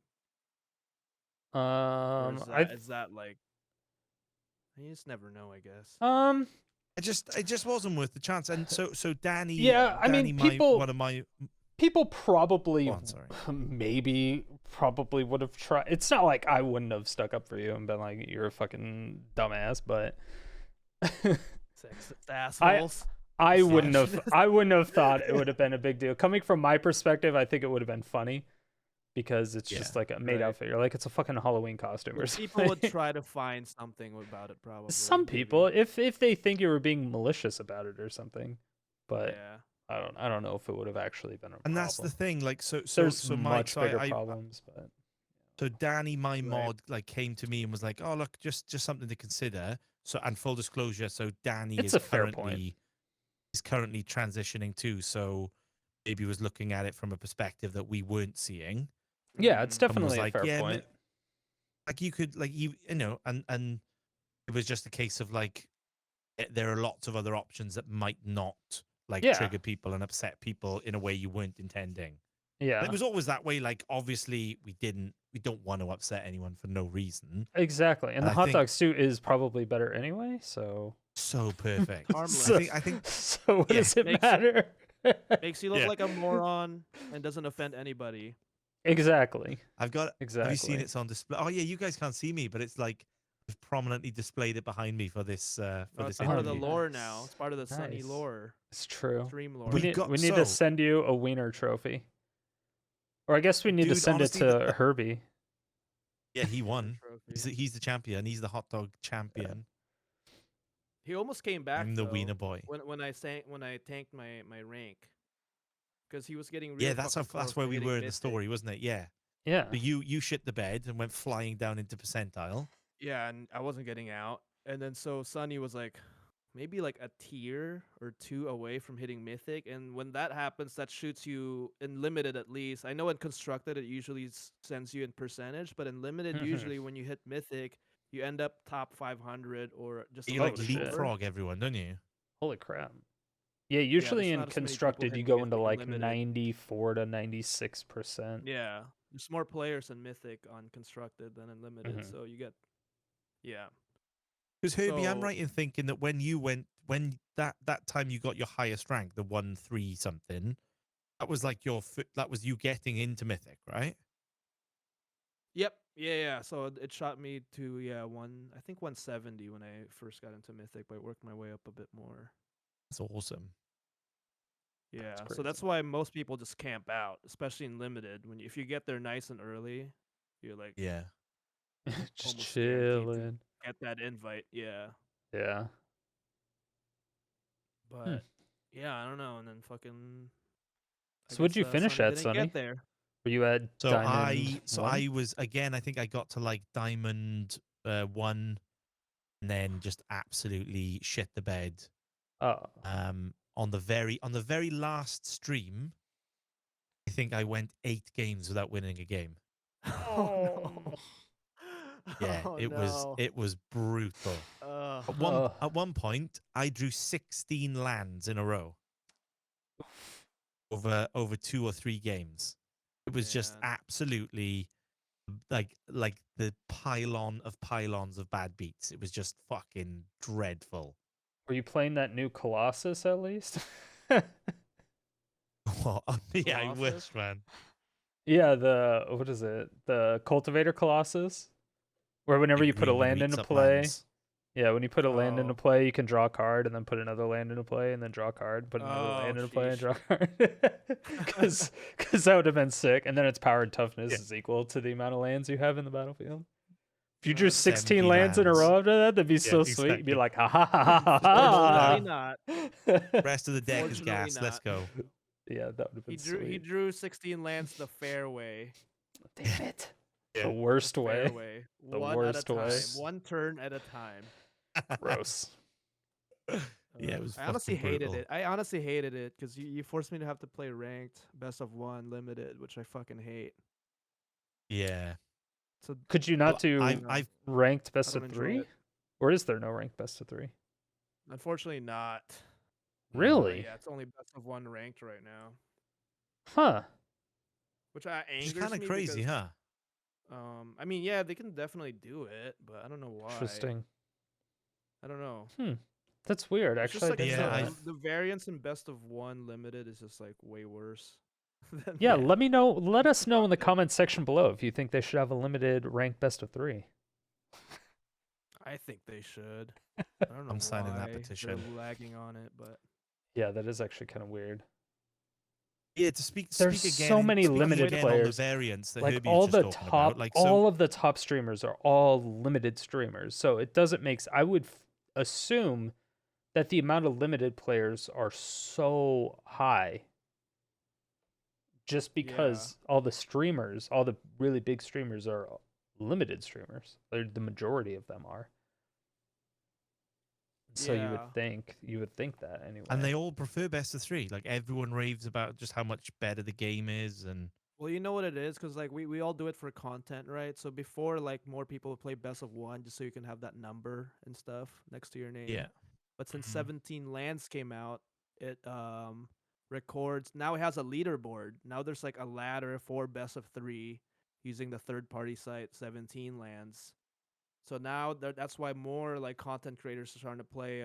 Or is that like? You just never know, I guess. It just wasn't worth the chance. And so Danny, Yeah, I mean, people probably oh, I'm sorry. probably would have tried. It's not like I wouldn't have stuck up for you and been like, you're a fucking dumbass, but Sexist assholes. I wouldn't have thought it would have been a big deal. Coming from my perspective, I think it would have been funny because it's just like a maid outfit. You're like, it's a fucking Halloween costume or something. People would try to find something about it, probably. Some people, if they think you were being malicious about it or something, but yeah. I don't know if it would have actually been a problem. And that's the thing, like there's much bigger problems, but so Danny, my mod, like came to me and was like, "Oh, look, just something to consider." So, and full disclosure, so Danny is currently transitioning too. So maybe was looking at it from a perspective that we weren't seeing. Yeah, it's definitely a fair point. Like you could, like and it was just a case of like there are lots of other options that might not trigger people and upset people in a way you weren't intending. Yeah, it was always that way. Like obviously we don't want to upset anyone for no reason. Exactly, and the hot dog suit is probably better anyway. So perfect. Harmless. I think. So what does it matter? Makes you look like a moron and doesn't offend anybody. Exactly. Have you seen it's on display? Oh yeah, you guys can't see me, but it's like I've prominently displayed it behind me for this it's part of the lore now. It's part of the Sonny lore. It's true. Stream lore. We need to send you a wiener trophy. Or I guess we need to send it to Herbie. Yeah, he won. He's the champion. He's the hot dog champion. He almost came back. I'm the wiener boy. When I tanked my rank, because he was getting that's where we were in the story, wasn't it? Yeah. Yeah. So you shit the bed and went flying down into percentile. Yeah, and I wasn't getting out, and then so Sonny was like, maybe like a tier or two away from hitting Mythic, and when that happens, that shoots you in limited at least. I know in constructed it usually sends you in percentage, but in limited usually when you hit Mythic, you end up top 500 or just you like leapfrog everyone, don't you? Holy crap. Yeah, usually in constructed you go into like 94 to 96%. Yeah, there's more players in Mythic on constructed than in limited, so you get Because Herbie, I'm right in thinking that when that time you got your highest rank, the 1-3 something, that was like that was you getting into Mythic, right? Yep. Yeah. So it shot me to 170 when I first got into Mythic, but I worked my way up a bit more. That's awesome. Yeah. So that's why most people just camp out, especially in limited. If you get there nice and early, you're like just chilling. Get that invite, yeah. But I don't know, and then fucking. So what'd you finish at, Sonny? Get there. Were you at Diamond? I was again. I think I got to like Diamond 1, and then just absolutely shit the bed. On the very last stream, I think I went 8 games without winning a game. Oh no. Yeah, Oh it no. was brutal. Uh, At one point, I drew 16 lands in a row over 2 or 3 games. It was just man. absolutely like the pylon of pylons of bad beats. It was just fucking dreadful. Were you playing that new Colossus at least? What? Yeah, I Colossus? wish, man. Yeah, the what is it? The Cultivator Colossus? Where whenever The you put a green land reach into up play, lands. yeah, when you put a land into Oh. play, you can draw a card and then put another land into play and then draw a card, put another Oh, land into play and sheesh. draw a card. Because that would have been sick. And then its power and toughness Yeah. is equal to the amount of lands you have in the battlefield. If you drew That's 16 70 lands in a lands. row after that, that'd be Yeah, so sweet. You'd be exactly. like, ha ha ha ha ha. Unfortunately not. Rest of the deck is Fortunately gas. Let's not. go. Yeah, that would have been He sweet. drew 16 lands the fair way. Damn it. Yeah. The worst The fair way. way. The One worst at a time. way. One turn at a time. Gross. Yeah, it was I honestly fucking hated brutal. it. I honestly hated it because you forced me to have to play ranked best of one limited, which I fucking hate. Yeah. So Could you not Well, do I've ranked best don't of enjoy 3? it. Or is there no ranked best of 3? unfortunately not. Really? Yeah, it's only best of one ranked right now, Huh. which It's angers kind of me crazy, because, huh? I mean, yeah, they can definitely do it, but I don't know why. Interesting. I don't know. That's weird. It's just Actually, I like didn't Yeah, know I- that. the variance in best of one limited is just like way worse. than Yeah, Yeah. let me know. Let us know in the comments section below if you think they should have a limited ranked best of 3. I think they should. I don't know I'm signing that why petition. they're lagging on it, but Yeah, that is actually kind of weird. Yeah, to speak There's again, so many speaking limited again players. on the variants that Like Herbie all was the just talking top, about. Like, all so of the top streamers are all limited streamers. So it doesn't make. I would assume that the amount of limited players are so high just because all the streamers, all the really big streamers are limited streamers. The majority of them are. So you would think that anyway. and they all prefer best of 3. Like everyone raves about just how much better the game is, and well, you know what it is, because like we all do it for content, right? So before, like, more people would play best of one just so you can have that number and stuff next to your name. yeah. But since Mhm. 17 lands came out, it records. Now it has a leaderboard. Now there's like a ladder for best of 3 using the third-party site 17 lands. So now that's why more like content creators are starting to play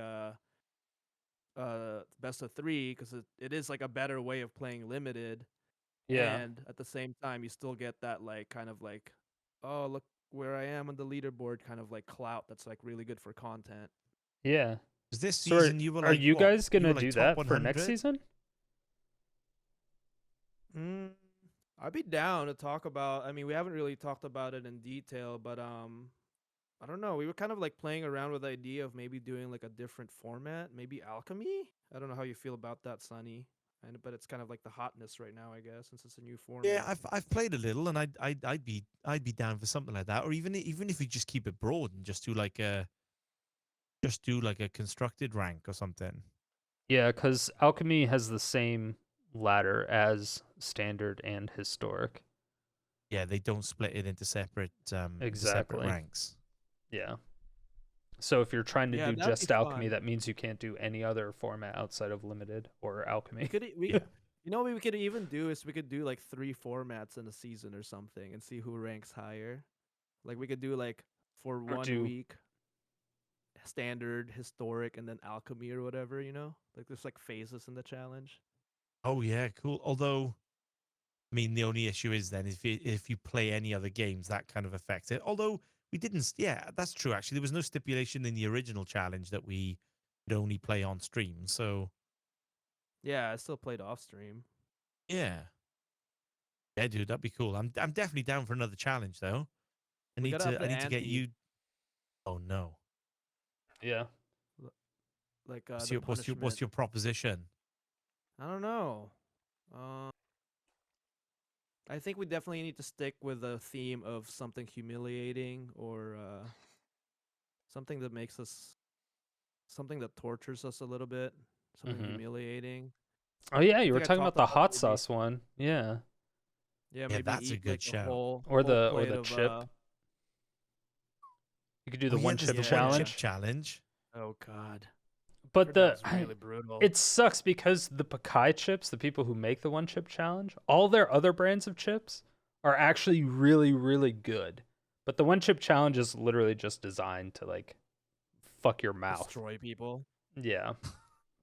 best of 3, because it is like a better way of playing limited. Yeah. And at the same time, you still get that like kind of like, oh, look where I am on the leaderboard, kind of like clout that's like really good for content. Yeah. Because this So season you were are like, you what? guys You gonna were, like, do top that for next 100? season? I'd be down to talk about. I mean, we haven't really talked about it in detail, but I don't know. We were kind of like playing around with the idea of maybe doing like a different format, maybe alchemy. I don't know how you feel about that, Sonny. But it's kind of like the hotness right now, I guess, since it's a new format. Yeah, I've played a little, and I'd be down for something like that, or even if you just keep it broad and just do like a constructed rank or something. Yeah, because alchemy has the same ladder as standard and historic. Yeah, they don't split it into separate Exactly. ranks. Yeah. So if you're trying to Yeah, do that'd just be alchemy, fun. that means you can't do any other format outside of limited or alchemy. Yeah. You know what we could even do is we could do like 3 formats in a season or something and see who ranks higher. Like we could do like for Or 1 do- week standard, historic, and then alchemy or whatever, you know? Like there's like phases in the challenge. Oh yeah, cool. Although, I mean, the only issue is then if you play any other games, that kind of affects it. Although we didn't. Yeah, that's true. Actually, there was no stipulation in the original challenge that we could only play on stream. So Yeah, I still played off stream. yeah, yeah, dude, that'd be cool. I'm definitely down for another challenge though. I We need gotta to up the get ante. you. Oh no. Yeah. Like What's the your punishment. proposition? I don't know. I think we definitely need to stick with a theme of something humiliating or something that makes us, something that tortures us a little bit, something Mhm. humiliating. Oh yeah, you were think I talking about talked the about hot maybe- sauce one. Yeah. Yeah, Yeah, maybe that's a eat good like shout. a whole Or whole the plate of chip. You could do the Oh, yeah, one there's chip the challenge. one chip challenge. Oh God. But Heard the that was really brutal. it sucks because the Pakai chips, the people who make the one chip challenge, all their other brands of chips are actually really, really good. But the one chip challenge is literally just designed to like fuck your mouth. Destroy people. Yeah.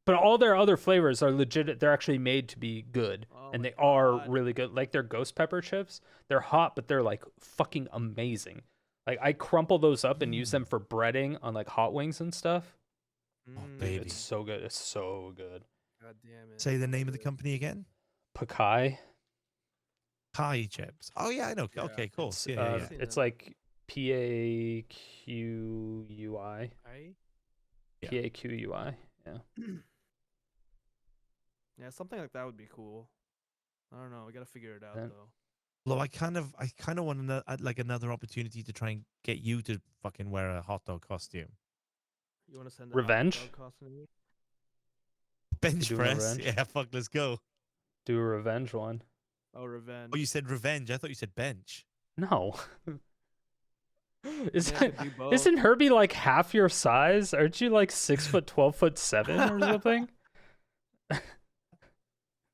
But all their other flavors are legit. They're actually made to be good. Oh And my they are God. really good. Like their ghost pepper chips, they're hot, but they're like fucking amazing. Like I crumple those up and use them for breading on like hot wings and stuff. Oh, Mm, baby. It's so good. It's so good. God damn it. Say the Sounds name of the good. company again. Pakai. Kai chips. Oh yeah, I know. Yeah, Okay, cool. It's, Yeah, yeah, yeah. seen it's them. like PAQUI. Yeah. PAQUI. Yeah. Yeah, something like that would be cool. I don't know. We gotta figure it out Yeah. though. Although I kind of want like another opportunity to try and get you to fucking wear a hot dog costume. You want to send a Revenge? hot dog costume to me? Bench doing press. revenge? Yeah, fuck, let's go. Do a revenge one. Oh, revenge. Oh, you said revenge. I thought you said bench. No. Yeah, I could do both. Isn't Herbie like half your size? Aren't you like 6', 12'7" or something?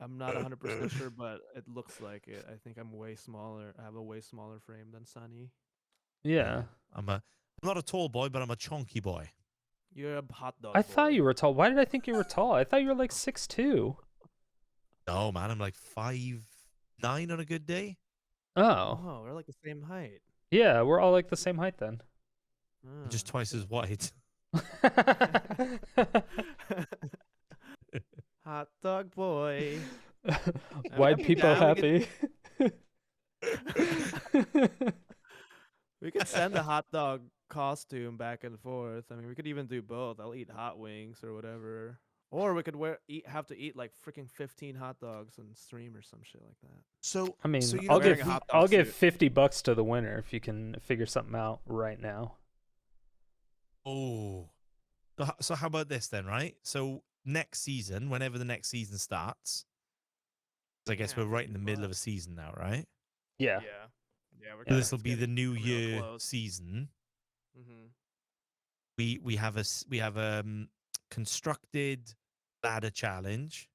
I'm not 100% sure, but it looks like it. I think I'm way smaller. I have a way smaller frame than Sonny. Yeah. I'm not a tall boy, but I'm a chonky boy. You're a hot dog. I thought boy. you were tall. Why did I think you were tall? I thought you were like 6'2". No, man, I'm like 5'9" on a good day. Oh. Oh, we're like the same height. Yeah, we're all like the same height then. I'm just Ah, twice as wide. hot dog boy. White be people down, happy. We could send a hot dog costume back and forth. I mean, we could even do both. I'll eat hot wings or whatever. Or we could have to eat like freaking 15 hot dogs and stream or some shit like that. So I mean, so you I'll know, give wearing a hot dog I'll give suit. $50 to the winner if you can figure something out right now. Oh, so how about this then, right? So next season, whenever the next season starts, 'cause I guess Yeah, we're right in the middle of a 50 season now, right? Yeah. Yeah. We're So this will be the new coming real year close. season. Mm-hmm. We have a constructed ladder challenge.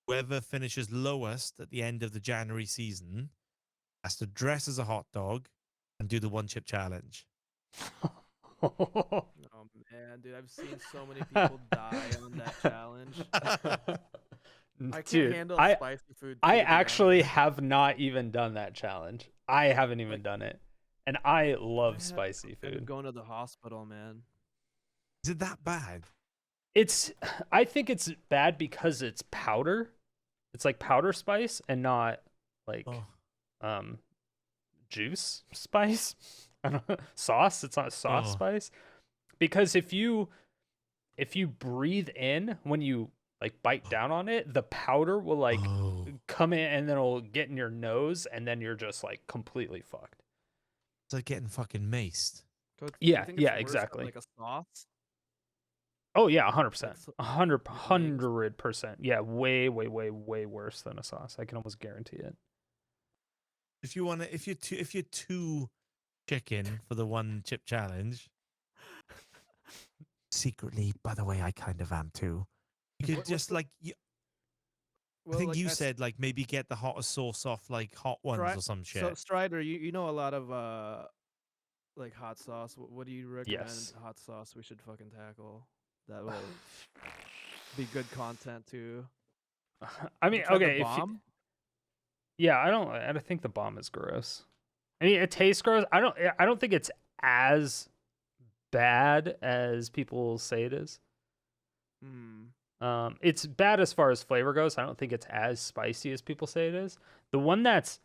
Whoever finishes lowest at the end of the January season has to dress as a hot dog and do the one chip challenge. Oh man, dude, I've seen so many people die on that challenge. I can't Dude, handle I spicy food. I too, to be actually honest. have not even done that challenge. I haven't even Like- done it. And I love I had spicy ended up food. going to the hospital, man. Is it that bad? I think it's bad because it's powder. It's like powder spice and not like Oh, juice spice. I don't know. Sauce. It's not sauce Oh. spice. Because if you breathe in when you like bite down on it, the powder will like oh. come in and then it'll get in your nose and then you're just like completely fucked. It's like getting fucking maced. So Yeah, you think it's yeah, worse than, exactly. Like a sauce. Oh yeah, 100%. Like so- 100%. Yeah, way worse than a sauce. I can almost guarantee it. If you're too chicken for the one chip challenge, secretly, by the way, I kind of am too. You could What's just the- like I think you said like maybe get the hottest sauce off like hot ones or some shit. So Strider, you know a lot of like hot sauce. What do you recommend? Yes. Hot sauce we should fucking tackle. That will be good content too. I mean, You tried the okay, bomb? yeah, I don't think the bomb is gross. I mean, it tastes gross. I don't think it's as bad as people say it is. Hmm. It's bad as far as flavor goes. I don't think it's as spicy as people say it is. The one that's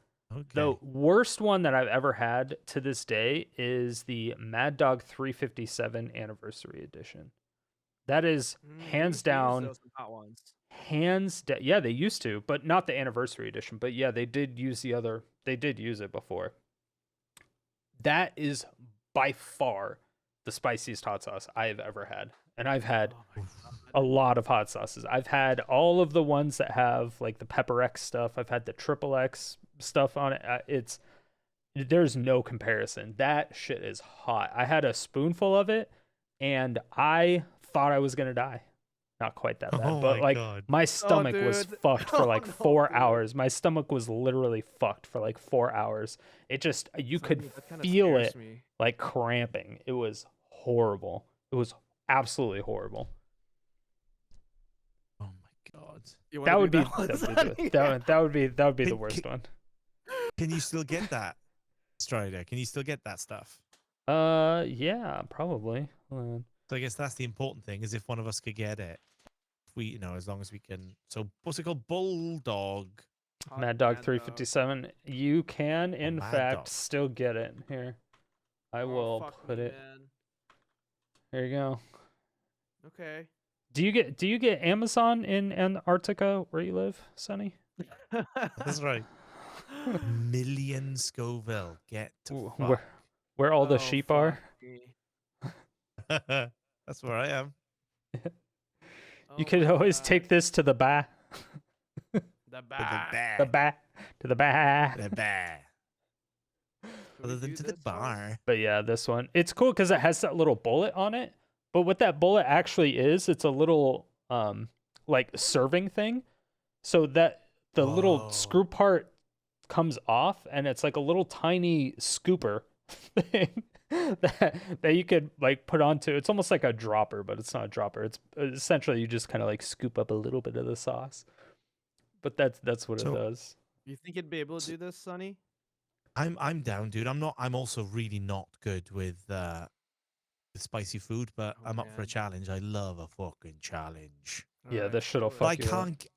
the Okay. worst one that I've ever had to this day is the Mad Dog 357 Anniversary Edition. That is hands They used down, those hot ones. yeah, they used to, but not the Anniversary Edition. But yeah, they did use it before. That is by far the spiciest hot sauce I have ever had. And I've had Oh my God. a lot of hot sauces. I've had all of the ones that have like the Pepper X stuff. I've had the Triple X stuff on it. It's there's no comparison. That shit is hot. I had a spoonful of it, and I thought I was gonna die. Not quite that bad, Oh but my like God. my stomach was dude. fucked for Oh, like no, 4 dude. hours. My stomach was literally fucked for like 4 hours. It just you could Sonny, that kinda feel scares it me. like cramping. It was horrible. It was absolutely horrible. Oh my God. You That wanna would do be one, that Sonny? would be the Can- worst one. Can you still get that, Strider? Can you still get that stuff? Yeah, probably. Hold on. So I guess that's the important thing, is if one of us could get it. If we, you know, as long as we can. So what's it called? Bulldog. Hot Mad Dog 357. You can in Mad fact Dog. still get it. Here. I Oh, will fuck put me, it. man. There you go. Okay. Do you get Amazon in Antarctica where you live, Sonny? That's right. Million Scoville. Get Ooh, fucked. where all the Oh, sheep are? fuck me. That's where I am. You Oh could my always God. take this to the ba. the To the bar. bear. The ba. To the ba. The bear. Could we Other than do to the this one? bar. But yeah, this one. It's cool because it has that little bullet on it. But what that bullet actually is, it's a little like serving thing. So that the little Whoa. screw part comes off, and it's like a little tiny scooper thing that you could like put onto. It's almost like a dropper, but it's not a dropper. It's essentially you just kind of like scoop up a little bit of the sauce. But that's what it So- does. You think you'd be able to do this, Sonny? I'm down, dude. I'm also really not good with spicy food, but Oh, I'm up for a man. challenge. I love a fucking challenge. Yeah, Alright, this shit'll do it. But I fuck you up. can't.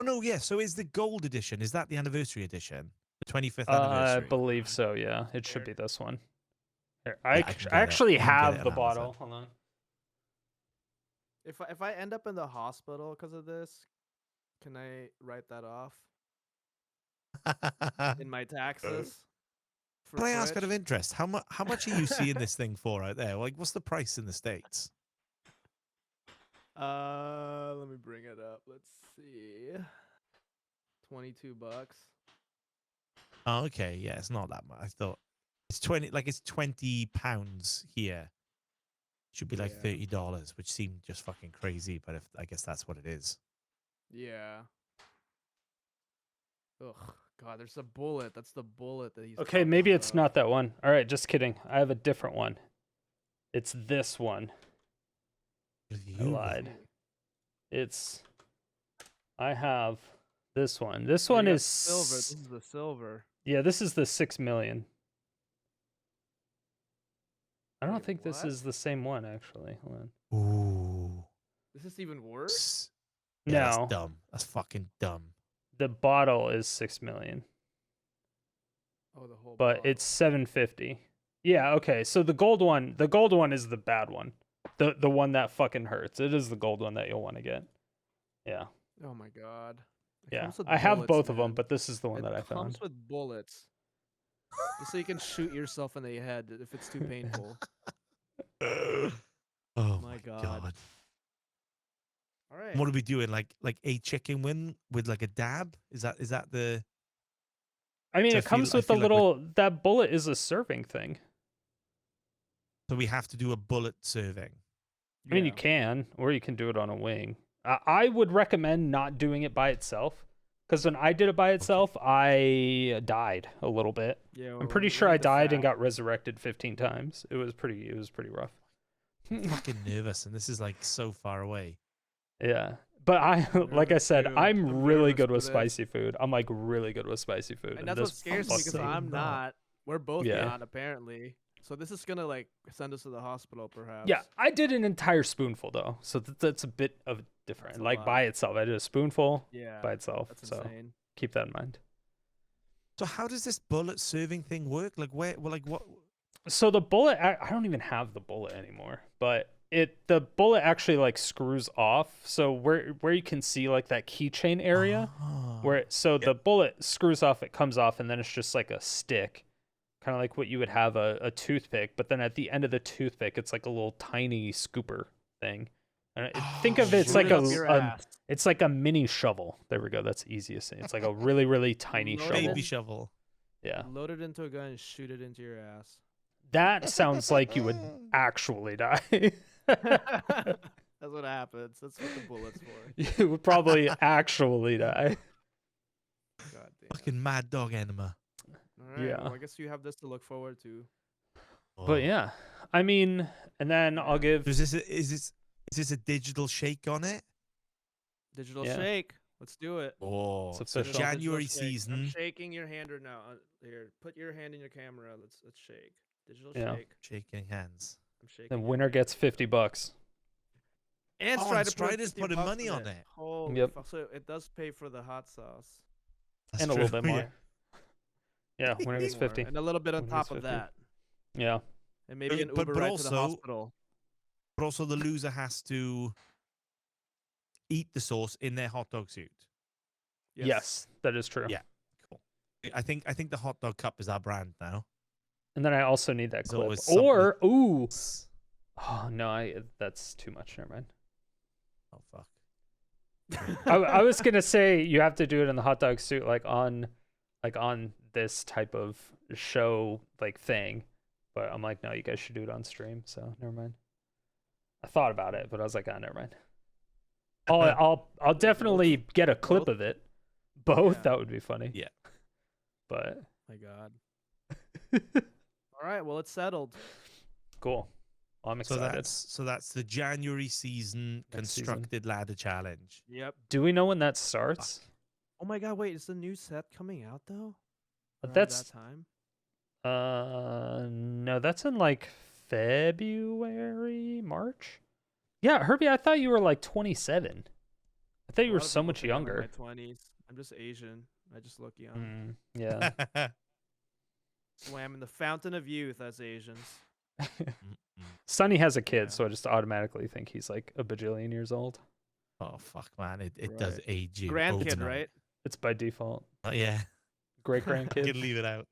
Oh, no, yeah. So is the gold edition? Is that the anniversary edition? The 25th I anniversary. believe so. Yeah, it should be this one. Here, Yeah, I can get it. actually You can get have it the on bottle. Amazon. Hold on. If I end up in the hospital because of this, can I write that off in my taxes? For Can I ask out of Twitch? interest, how much are you seeing this thing for out there? Like, what's the price in the States? Let me bring it up. Let's see. $22. Oh, okay, yeah, it's not that much. I thought it's 20, like it's £20 here. Should be like Yeah. $30, which seemed just fucking crazy, but if I guess that's what it is. Yeah. Ugh, God, there's a bullet. That's the bullet that he's. Okay, talking maybe it's about. not that one. All right, just kidding. I have a different one. It's this one. I lied. It's. I have this one. This Oh, you one got is silver. This is the silver. Yeah, this is the 6 million. I don't Wait, think this what? is the same one actually. Hold on. Ooh. This is even worse. Yeah, No, that's dumb. That's fucking dumb. the bottle is 6 million, Oh, the whole. but bottle. it's 750. Yeah, okay. So the gold one is the bad one. The one that fucking hurts. It is the gold one that you'll want to get. Yeah. Oh my God. It Yeah. comes with I have bullets, both of them, man. but this is the one It that I comes found. with bullets. Just so you can shoot yourself in the head if it's too painful. Oh My my God. god. All right. What are we doing? Like a chicken wing with like a dab? Is that the? I mean, So it comes I with the feel like with- little that bullet is a serving thing. So we have to do a bullet serving. I mean, you Yeah. can, or you can do it on a wing. I would recommend not doing it by itself, because when I did it by itself, I died a little bit. Yeah. I'm pretty sure I died and got resurrected 15 times. It was pretty rough. I'm fucking nervous, and this is like so far away. Yeah, but I like I nervous said, too. I'm I'm really nervous good for with this. spicy food. I'm like really good with spicy food. And that's what scares me because fucking I'm not. not. We're both Yeah. not apparently. So this is gonna like send us to the hospital, perhaps. Yeah, I did an entire spoonful though, so that's a bit of different. That's a Like lot. by itself, I did a spoonful Yeah. by itself. That's So insane. keep that in mind. So how does this bullet serving thing work? Like where? Well, like what? So the bullet, I don't even have the bullet anymore, but the bullet actually like screws off. So where you can see like that keychain area, where the bullet screws off, it comes off, and then it's just like a stick, kind of like what you would have a toothpick. But then at the end of the toothpick, it's like a little tiny scooper thing. And think of it, it's Shoot like it up your ass. it's like a mini shovel. There we go. That's the easiest thing. It's like a really tiny Load shovel. Baby shovel. Yeah. Load it into a gun and shoot it into your ass. That sounds like you would actually die. That's what happens. That's what the bullet's for. You would probably actually die. God damn. Fucking mad dog enema. All right. Yeah. Well, I guess you have this to look forward to. But yeah, I mean, and then I'll give. Is this a digital shake on it? Digital Yeah. shake. Let's do it. Oh, It's so official. January Digital shake. season. I'm shaking your hand right now. Here, put your hand in your camera. Let's shake. Digital Yeah. shake. Shaking hands. I'm shaking. The your winner hand. gets $50. And Oh, Strider Strider's putting $50 money in on it. Holy Yep. fuck. So it does pay for the hot sauce. That's And a true, little bit more. yeah. Yeah, winner gets More, 50. and a little bit on Winner gets top of 50. that. Yeah. And maybe an But Uber ride to also- the hospital. But also the loser has to eat the sauce in their hot dog suit. Yes, that is true. Yeah. Cool. I think the hot dog cup is our brand now. And then I also need that There's clip. always something. Or oh no, that's too much. Never mind. Oh fuck. I was gonna say you have to do it in the hot dog suit, like on this type of show thing, but I'm like, no, you guys should do it on stream. So never mind. I thought about it, but I was like, never mind. I'll definitely get a clip Both? of it. Both, Yeah. that would be funny. Yeah. But My God. All right. Well, it's settled. cool. I'm So excited. that's the January season Next season. constructed ladder challenge. Yep. Do we know when that starts? Oh my God. Wait, is the new set coming out though? Around That's that time. no, that's in February, March. Yeah, Herbie, I thought you were 27. I thought you A were lot of so people much think I'm in younger. my 20s. I'm just Asian. I just look young. Yeah. Swam in the fountain of youth as Asians. Sonny has a kid, Yeah. so I just automatically think he's a bajillion years old. Oh fuck, man! It does Right. age you. Grandkid, overnight. right? It's by default. Oh, yeah. Great I can grandkid. leave it out.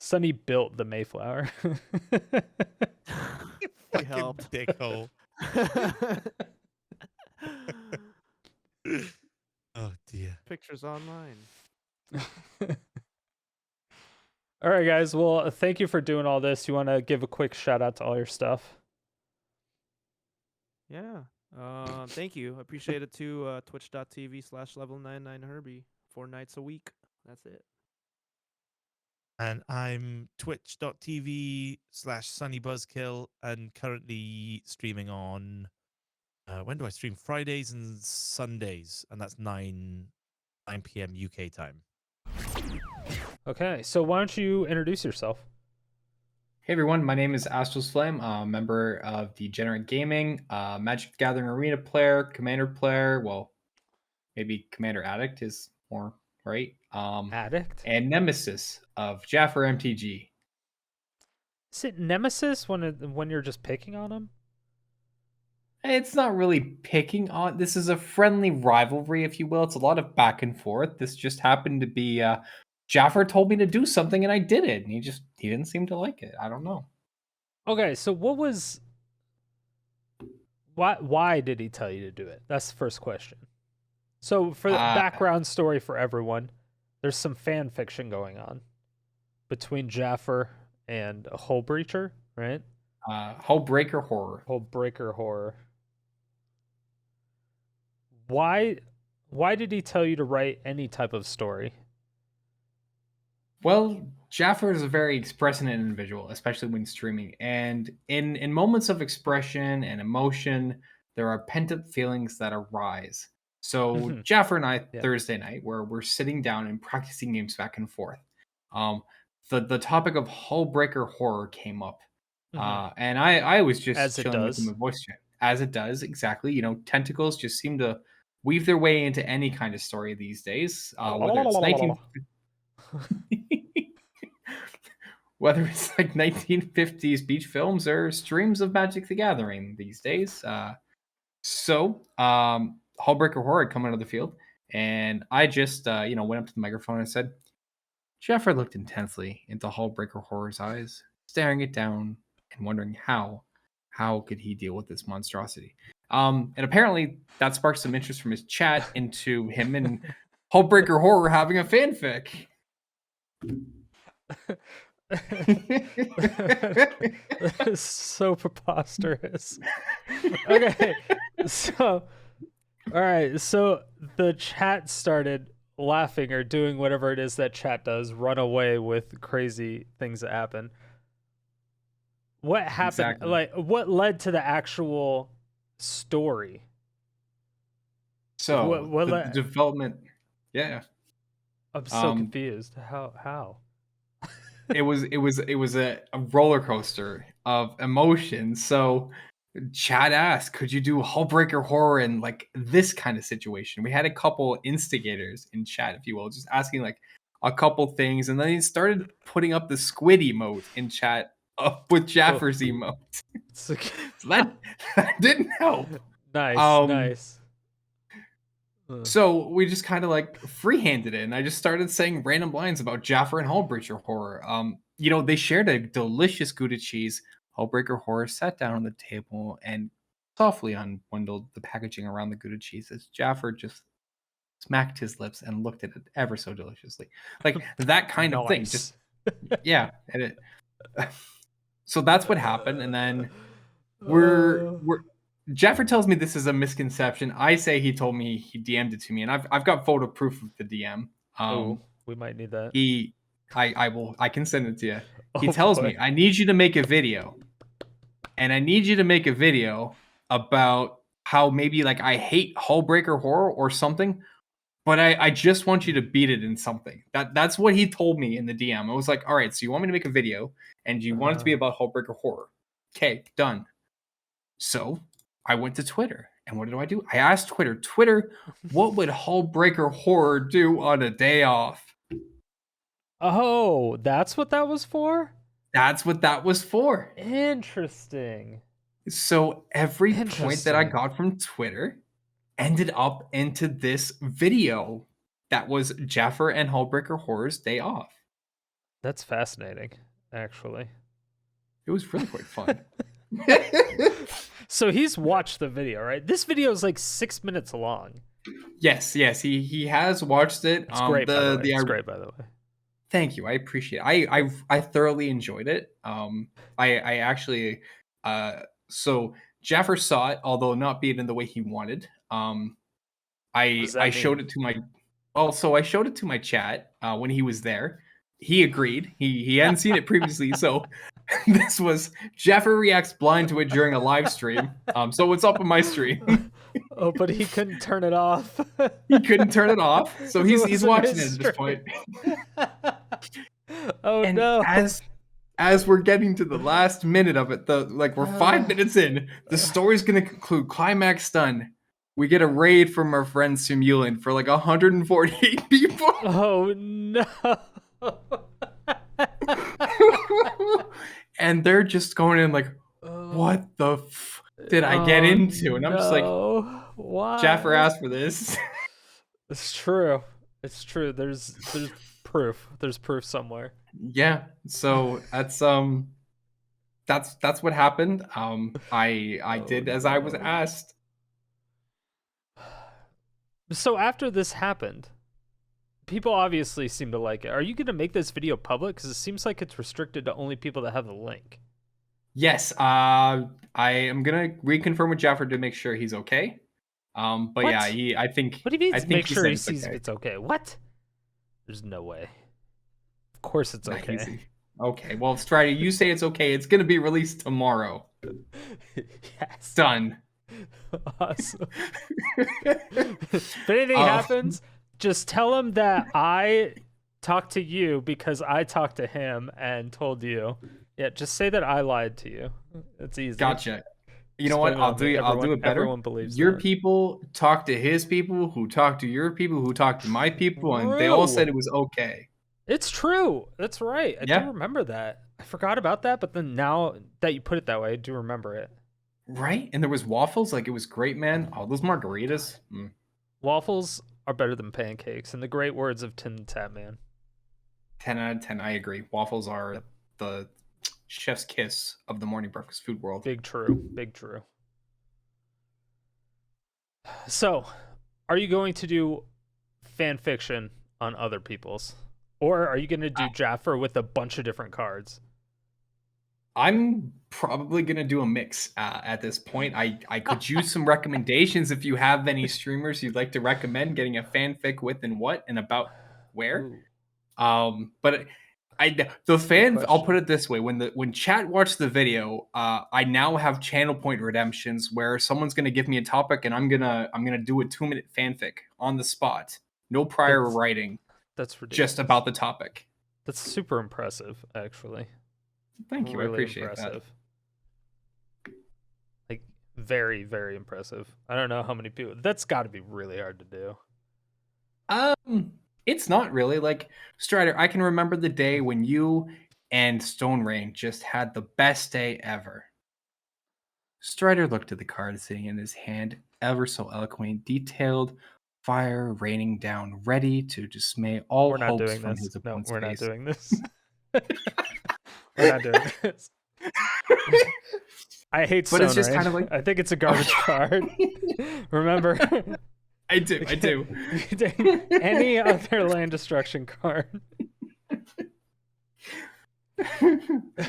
Sonny built the Mayflower. We helped. Dickhole. Oh dear. Pictures online. All right, guys. Well, thank you for doing all this. You want to give a quick shout out to all your stuff? Yeah. Thank you. I appreciate it too. Twitch.tv/lvl99Herby. 4 nights a week. That's it. And I'm twitch.tv/SonnyBuzzkill and currently streaming on when do I stream? Fridays and Sundays, and that's 9 p.m. UK time. Okay, so why don't you introduce yourself? Hey everyone, my name is Astralsflame. I'm a member of Degenerate Gaming, Magic the Gathering Arena player, Commander player. Well, maybe Commander Addict is more right. Addict? And Nemesis of JafferMTG. Is it Nemesis when you're just picking on him? It's not really picking on. This is a friendly rivalry, if you will. It's a lot of back and forth. This just happened to be. Jaffer told me to do something and I did it, and he didn't seem to like it. I don't know. Okay, so why did he tell you to do it? That's the first question. So for the background story for everyone, there's some fan fiction going on between Jaffer and a Hole Breacher, right? Whole Breaker Horror. Hole Breaker Horror. Why did he tell you to write any type of story? Well, Jaffer is a very expressive individual, especially when streaming. And in moments of expression and emotion, there are pent-up feelings that arise. So Mhm. Jaffer and I, Yeah. Thursday night, where we're sitting down and practicing games back and forth. The topic of Hullbreaker Horror came up. Mhm. And I was just As it chilling with does. him in voice chat. As it does, exactly. You know, tentacles just seem to weave their way into any kind of story these days. Whether it's 1950s beach films or streams of Magic the Gathering these days. Hullbreaker Horror had come out of the field, and I just went up to the microphone and said, Jaffer looked intensely into Hullbreaker Horror's eyes, staring it down and wondering how could he deal with this monstrosity. And apparently that sparked some interest from his chat into him and Hullbreaker Horror having a fanfic. That is so preposterous. Okay, so all right, so the chat started laughing or doing whatever it is that chat does, run away with crazy things that happen. What happened? Exactly. Like, what led to the actual story? So What the development, yeah. I'm so confused. How? It was a roller coaster of emotions. So Chad asked, could you do Hullbreaker Horror in like this kind of situation? We had a couple instigators in chat, if you will, just asking like a couple things, and then he started putting up the squid emote in chat with Jaffer's emote. So that didn't help. Nice. So we just kind of like freehanded it, and I just started saying random lines about Jaffer and Hullbreaker Horror. You know, they shared a delicious Gouda cheese. Hullbreaker Horror sat down on the table and softly unbundled the packaging around the Gouda cheese as Jaffer just smacked his lips and looked at it ever so deliciously. Like that kind of thing. Just yeah. So that's what happened, and then we're Jaffer tells me this is a misconception. I say he told me he DM'd it to me, and I've got photo proof of the DM. We might need that. I can send it to you. He tells me, I need you to make a video. And I need you to make a video about how maybe like I hate Hullbreaker Horror or something, but I just want you to beat it in something. That's what he told me in the DM. I was like, all right, so you want me to make a video and you want it to be about Hullbreaker Horror. Okay, done. So I went to Twitter. And what did? I asked Twitter, what would Hullbreaker Horror do on a day off? Oh, that's what that was for? That's what that was for. Interesting. So every point that I got from Twitter ended up into this video that was Jaffer and Hullbreaker Horror's day off. That's fascinating, actually. It was really quite fun. So he's watched the video, right? This video is like 6 minutes long. Yes, he has watched it. It's great, by the way. It's great, by the way. Thank you. I appreciate it. I thoroughly enjoyed it. I actually so Jaffer saw it, although not being in the way he wanted. I showed it to my I showed it to my chat when he was there. He agreed. He hadn't seen it previously, so this was Jaffer reacts blind to it during a live stream. So it's up on my stream. Oh, but he couldn't turn it off. He couldn't turn it off, so he's watching it at this point. Oh, and no! As we're getting to the last minute of it, we're 5 minutes in, the story's gonna conclude. Climax done. We get a raid from our friend Simulin for like 148 people. Oh no! And they're just going in like, what the did I get into? And I'm just like, why? Jaffer asked for this. It's true. It's true. There's proof. There's proof somewhere. Yeah. So that's what happened. I did as I was asked. So after this happened, people obviously seem to like it. Are you going to make this video public? Because it seems like it's restricted to only people that have the link. Yes. I am going to reconfirm with Jaffer to make sure he's okay. But what? Yeah, I think. What do you mean make sure he sees if it's okay? What? There's no way. Of course it's okay. Easy. Okay. Well, Strider, you say it's okay. It's going to be released tomorrow. Yes. Done. Awesome. If anything happens, just tell him that I talked to you because I talked to him and told you. Yeah, just say that I lied to you. It's easy. Gotcha. You know what? I'll do it better. Everyone believes your that. People talk to his people, who talk to your people, who talk to my people, and they all said it was okay. It's true. That's right. I do remember that. I forgot about that, but then now that you put it that way, I do remember it. Right? And there was waffles. Like, it was great, man. Oh, those margaritas. Waffles are better than pancakes, in the great words of Tin Tap Man. 10 out of 10, I agree. Waffles are the chef's kiss of the morning breakfast food world. Big true. Big true. So, are you going to do fan fiction on other people's? Or are you going to do Jaffer with a bunch of different cards? I'm probably gonna do a mix at this point. I could use some recommendations if you have any streamers you'd like to recommend getting a fanfic with and what and about where. But I'll put it this way: when chat watched the video, I now have channel point redemptions where someone's gonna give me a topic and I'm gonna do a 2-minute fanfic on the spot, no prior writing. That's ridiculous. Just about the topic. That's super impressive, actually. Thank you. Really I appreciate impressive. that. Like, very, very impressive. I don't know how many people. That's got to be really hard to do. It's not really. Like, Strider, I can remember the day when you and Stone Rain just had the best day ever. Strider looked at the card sitting in his hand, ever so eloquently detailed, fire raining down, ready to dismay all hopes from his opponent's we're face. not doing this. We're not doing this. I hate Stone But it's just Rain. kind of like, I think it's a garbage card. Remember? I do. Any other land destruction card.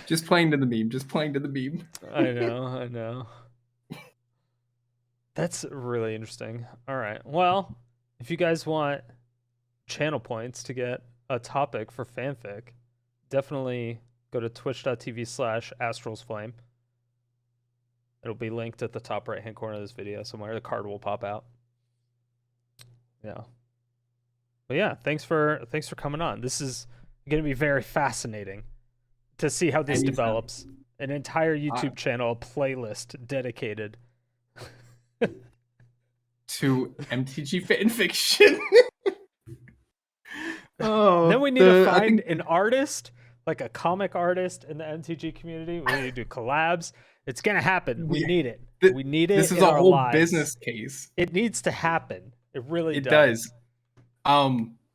Just playing to the meme. I know. That's really interesting. All right. Well, if you guys want channel points to get a topic for fanfic, definitely go to twitch.tv/Astralsflame. It'll be linked at the top right-hand corner of this video somewhere. The card will pop out. Yeah. But yeah, thanks for coming on. This is going to be very fascinating to see how this develops. An entire YouTube channel, a playlist dedicated to MTG fanfiction. Then we need to find an artist, like a comic artist in the MTG community. We need to do collabs. It's gonna happen. We need it. We need it. This is in a our whole lives. business case. It needs to happen. It really does.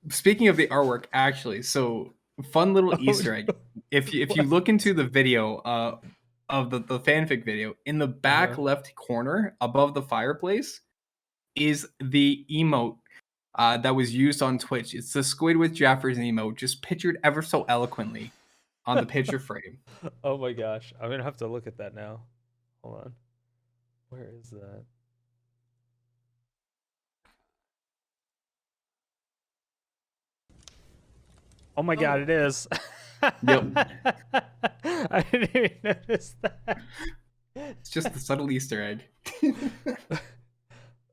Speaking of the artwork, actually, so fun little Easter egg. If you look into the video of the fanfic video, in the back left corner above the fireplace is the emote that was used on Twitch. It's the squid with Jaffer's emote, just pictured ever so eloquently on the picture frame. Oh my gosh. I'm going to have to look at that now. Hold on. Where is that? Oh my god, it is. Yep. I didn't even notice that. It's just a subtle Easter egg.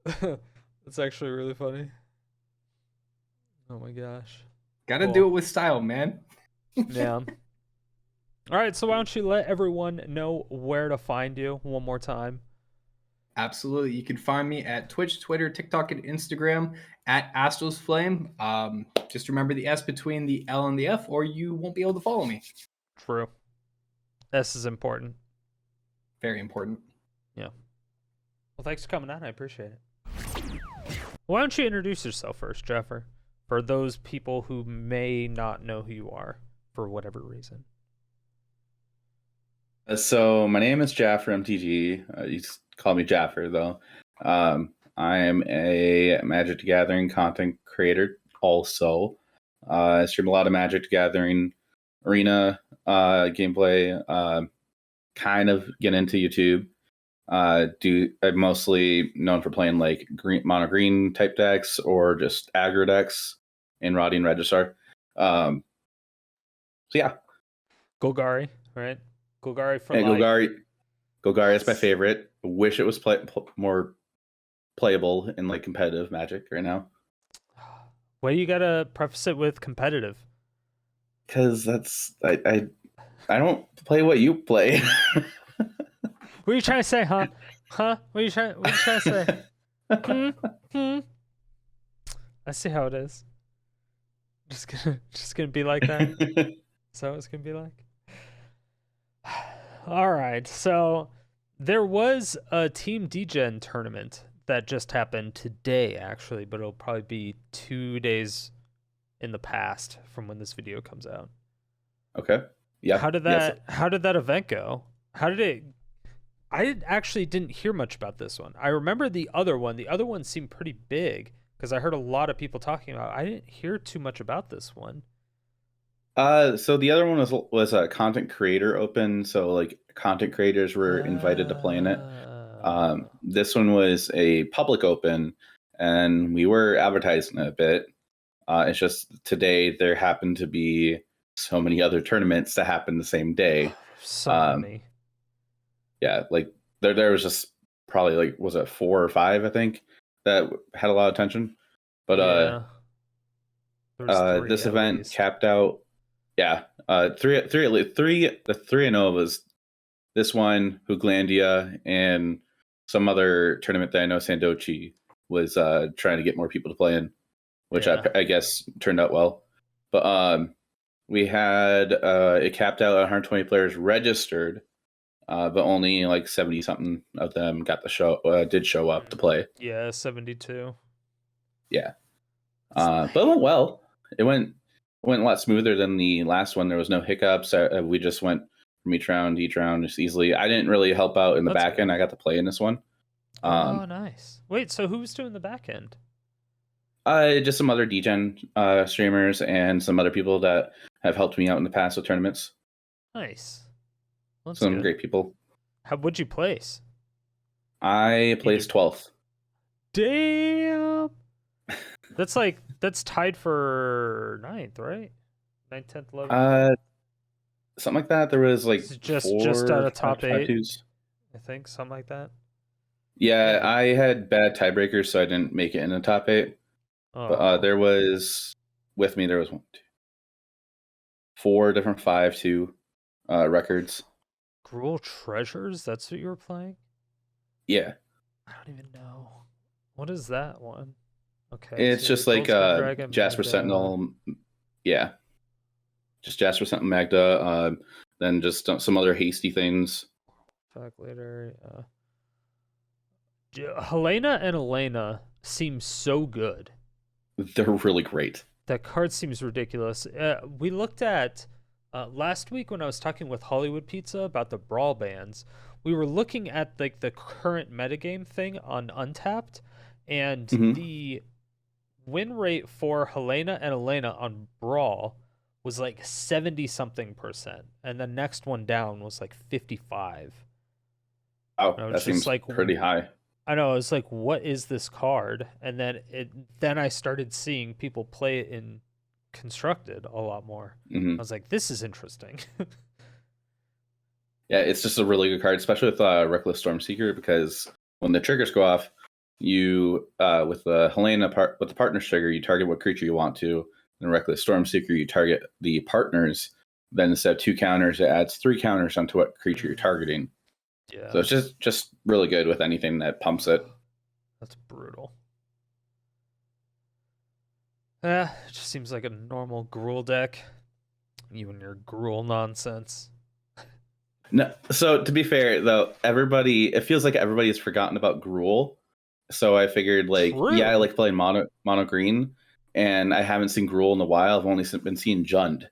That's actually really funny. Oh my gosh. Gotta do it with style, man. Yeah. All right, so why don't you let everyone know where to find you one more time? Absolutely. You can find me at Twitch, Twitter, TikTok, and Instagram at Astralsflame. Just remember the S between the L and the F, or you won't be able to follow me. True. S is important. Very important. Yeah. Well, thanks for coming on. I appreciate it. Why don't you introduce yourself first, Jaffer, for those people who may not know who you are for whatever reason. So my name is JafferMTG. You just call me Jaffer, though. I am a Magic the Gathering content creator also. I stream a lot of Magic the Gathering arena gameplay. Kind of get into YouTube. I'm mostly known for playing like mono green type decks or just aggro decks in Rotting Registrar. So yeah. Golgari, right? Golgari for life. Golgari is my favorite. I wish it was more playable in like competitive Magic right now. Why you gotta preface it with competitive? Because that's I don't play what you play. What are you trying to say, huh? Huh? What are you trying to say? I see how it is. Just gonna be like that. Is that what it's gonna be like? All right. So there was a Team Degen tournament that just happened today, actually, but it'll probably be 2 days in the past from when this video comes out. Okay. Yeah. How did that event go? I actually didn't hear much about this one. I remember the other one. The other one seemed pretty big. Because I heard a lot of people talking about it. I didn't hear too much about this one. So the other one was a content creator open, so like content creators were invited to play in it. This one was a public open, and we were advertising it a bit. It's just today there happened to be so many other tournaments that happened the same day. So many. Yeah, like there was just probably like, was it 4 or 5, I think, that had a lot of attention. But yeah. There was 3 this at event least. capped out. Yeah, three. The 3-0 was this one, Hooglandia, and some other tournament that I know Sandochi was trying to get more people to play in, which Yeah. I guess turned out well. But we had it capped out at 120 players registered, but only like 70 something of them got did show up to play. Yeah, 72. Yeah, but it went well. It went a lot smoother than the last one. There was no hiccups. We just went from each round just easily. I didn't really help out in the That's back end. I got to play in this one. Oh, nice. Wait, so who was doing the back end? Just some other DGen streamers and some other people that have helped me out in the past with tournaments. Nice. Well, that's Some good. great people. Would you place? I placed 12th. Damn. That's tied for 9th, right? 9th, 10th, 11th. Something like that. There was like just 4, out of top 5 8. twos. I think something like that. Yeah, I had bad tiebreakers, so I didn't make it in the top 8. Oh. But there was 1, 2, 4 different 5-2 records. Gruul Treasures? That's what you were playing? Yeah. I don't even know. What is that one? Okay. It's so just like Dragon, Jasper Magda. Sentinel. Yeah. Just Jasper Sentinel, Magda. Then just some other hasty things. Back later. Helena and Elena seem so good. They're really great. That card seems ridiculous. We looked at last week when I was talking with Hollywood Pizza about the brawl bans. We were looking at like the current metagame thing on Untapped, and the win rate for Helena and Elena on brawl was like 70-something%, and the next one down was like 55. Oh, that seems like pretty high. I know. I was like, what is this card? And then I started seeing people play it in Constructed a lot more. I was like, this is interesting. Yeah, it's just a really good card, especially with Reckless Stormseeker, because when the triggers go off, you with the Helena with the partner's trigger, you target what creature you want to. And Reckless Stormseeker, you target the partners. Then instead of 2 counters, it adds 3 counters onto what creature you're targeting. Yeah. So it's just really good with anything that pumps it. That's brutal. It just seems like a normal Gruul deck. You and your Gruul nonsense. No, so to be fair though, it feels like everybody has forgotten about Gruul. So I figured I like playing mono green, and I haven't seen Gruul in a while. I've only been seeing Jund.